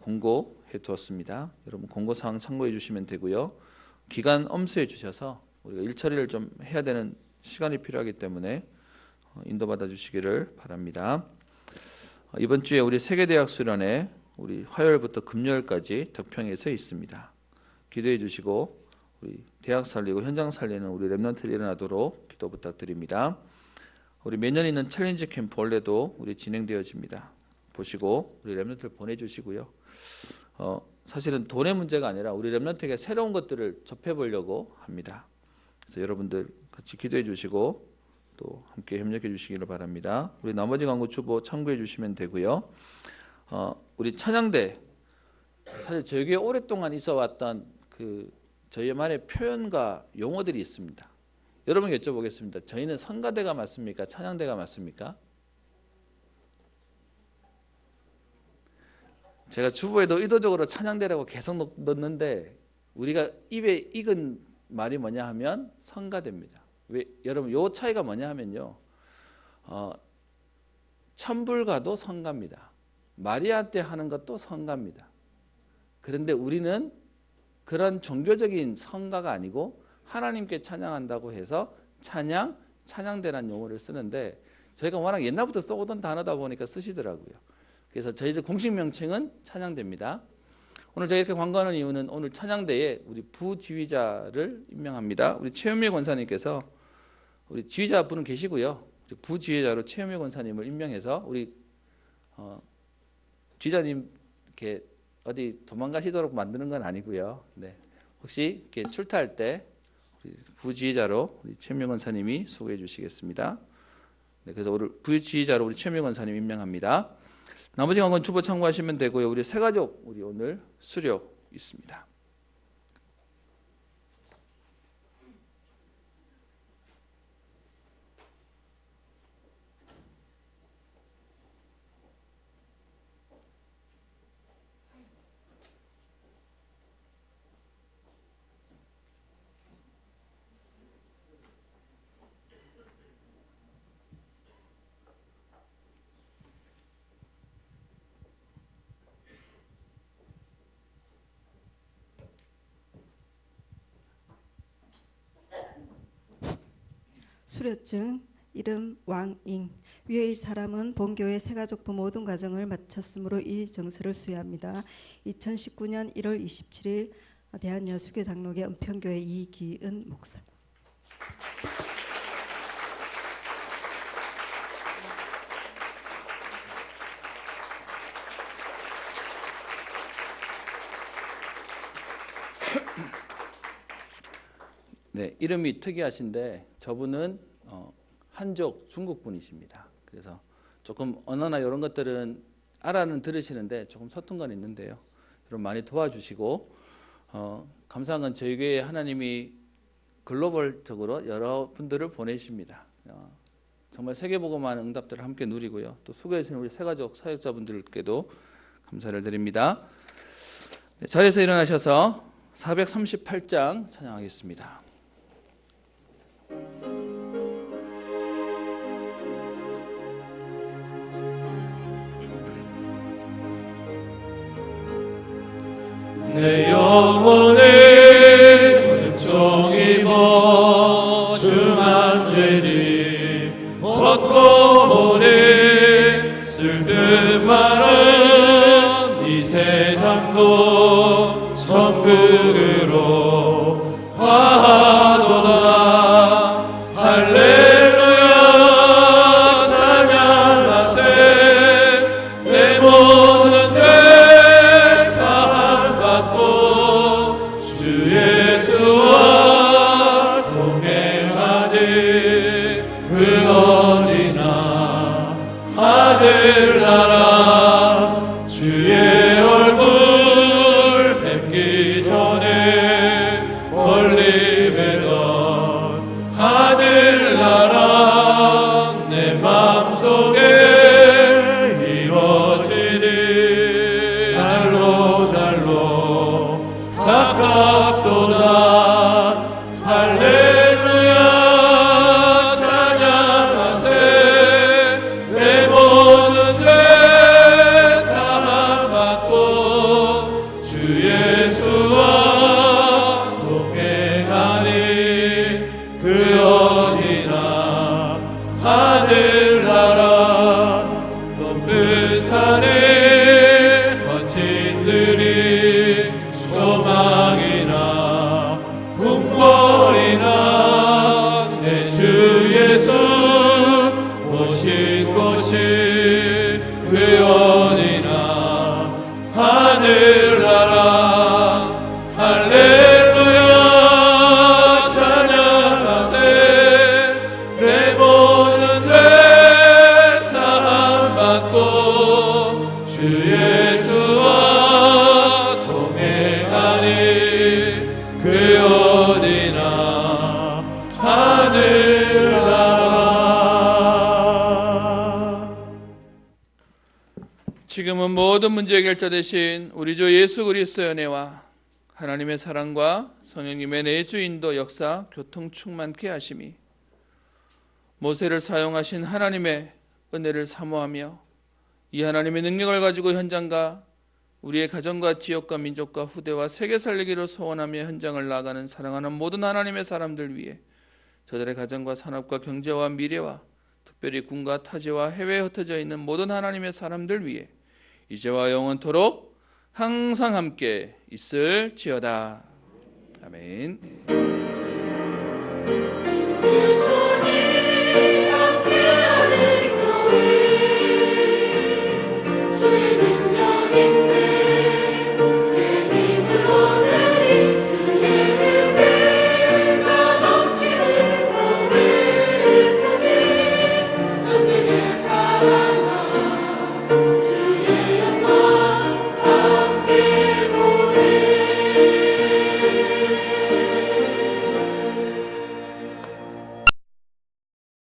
공고해 두었습니다. 여러분 공고 사항 참고해 주시면 되고요. 기간 엄수해 주셔서 우리가 일처리를 좀 해야 되는 시간이 필요하기 때문에 인도받아 주시기를 바랍니다. 이번 주에 우리 세계대학 수련회 우리 화요일부터 금요일까지 덕평에서 있습니다. 기도해 주시고 우리 대학 살리고 현장 살리는 우리 렘넌트를 일어나도록 기도 부탁드립니다. 우리 매년 있는 챌린지 캠프 원래도 우리 진행되어집니다. 보시고 우리 렘넌트를 보내주시고요. 사실은 돈의 문제가 아니라 우리 렘넌트에게 새로운 것들을 접해보려고 합니다. 그래서 여러분들 같이 기도해 주시고 또 함께 협력해 주시기를 바랍니다. 우리 나머지 광고 주보 참고해 주시면 되고요. 우리 찬양대 사실 저에게 오랫동안 있어왔던 그 저희만의 표현과 용어들이 있습니다. 여러분께 여쭤보겠습니다. 저희는 성가대가 맞습니까? 찬양대가 맞습니까? 제가 주보에도 의도적으로 찬양대라고 계속 넣는데 우리가 입에 익은 말이 뭐냐 하면 성가대입니다. 왜 여러분 요 차이가 뭐냐 하면요. 천불가도 성가입니다. 마리아 때 하는 것도 성가입니다. 그런데 우리는 그런 종교적인 성가가 아니고 하나님께 찬양한다고 해서 찬양대라는 용어를 쓰는데 저희가 워낙 옛날부터 써오던 단어다 보니까 쓰시더라고요. 그래서 저희들 공식 명칭은 찬양대입니다. 오늘 저희 이렇게 광고하는 이유는 오늘 찬양대에 우리 부지휘자를 임명합니다. 우리 최현미 권사님께서 우리 지휘자분은 계시고요. 부지휘자로 최현미 권사님을 임명해서 우리 지휘자님 이렇게 어디 도망가시도록 만드는 건 아니고요. 네. 혹시 이렇게 출타할 때 우리 부지휘자로 우리 최현미 권사님이 소개해 주시겠습니다. 네, 그래서 오늘 부지휘자로 우리 최현미 권사님 임명합니다. 나머지 광고는 주보 참고하시면 되고요. 우리 새가족 우리 오늘 수료 있습니다. 수료증 이름 왕잉 위의 사람은 본교회 새가족부 모든 과정을 마쳤으므로 이 정서를 수여합니다. 2019년 1월 27일 대한여수교 장로교 은평교회 이기은 목사. 네, 이름이 특이하신데 저분은 한족 중국 분이십니다. 그래서 조금 언어나 이런 것들은 알아는 들으시는데 조금 서툰 건 있는데요. 여러분 많이 도와주시고 감사한 건 저희 교회에 하나님이 글로벌적으로 여러 분들을 보내십니다. 정말 세계보고만 응답들을 함께 누리고요. 또 수고해주신 우리 새가족 사역자분들께도 감사를 드립니다. 네, 자리에서 일어나셔서 438장 찬양하겠습니다. 내 영혼을 은총 입어 중한 죄짐 벗고 보내 쓸듯 많은 이 세상도 천국으로 화하도다. 할렐루야 찬양하세. 내 모든 죄 사함받고 주 예수와 동행하니 그 어디나 하늘나라 주의 얼굴 뵙기 전에 멀리 뵈던 하늘나라 내 맘속에 이루어지니 날로 날로 가까워 높은 산에 거친들이 조망이나 궁궐이나 내 주 예수 오신 곳이 그 어디나 하늘나라 할렐루야 찬양하세 내 모든 죄 사함받고 주 예수와 동행하니 그 어디나 하늘나라. 지금은 모든 문제 해결자 되신 우리 주 예수 그리스도의 은혜와 하나님의 사랑과 성령님의 내주 인도 역사 교통 충만케 하심이 모세를 사용하신 하나님의 은혜를 사모하며 이 하나님의 능력을 가지고 현장과 우리의 가정과 지역과 민족과 후대와 세계 살리기로 소원하며 현장을 나아가는 사랑하는 모든 하나님의 사람들 위해 저들의 가정과 산업과 경제와 미래와 특별히 군과 타지와 해외에 흩어져 있는 모든 하나님의 사람들 위해 이제와 영원토록 항상 함께 있을지어다. 아멘.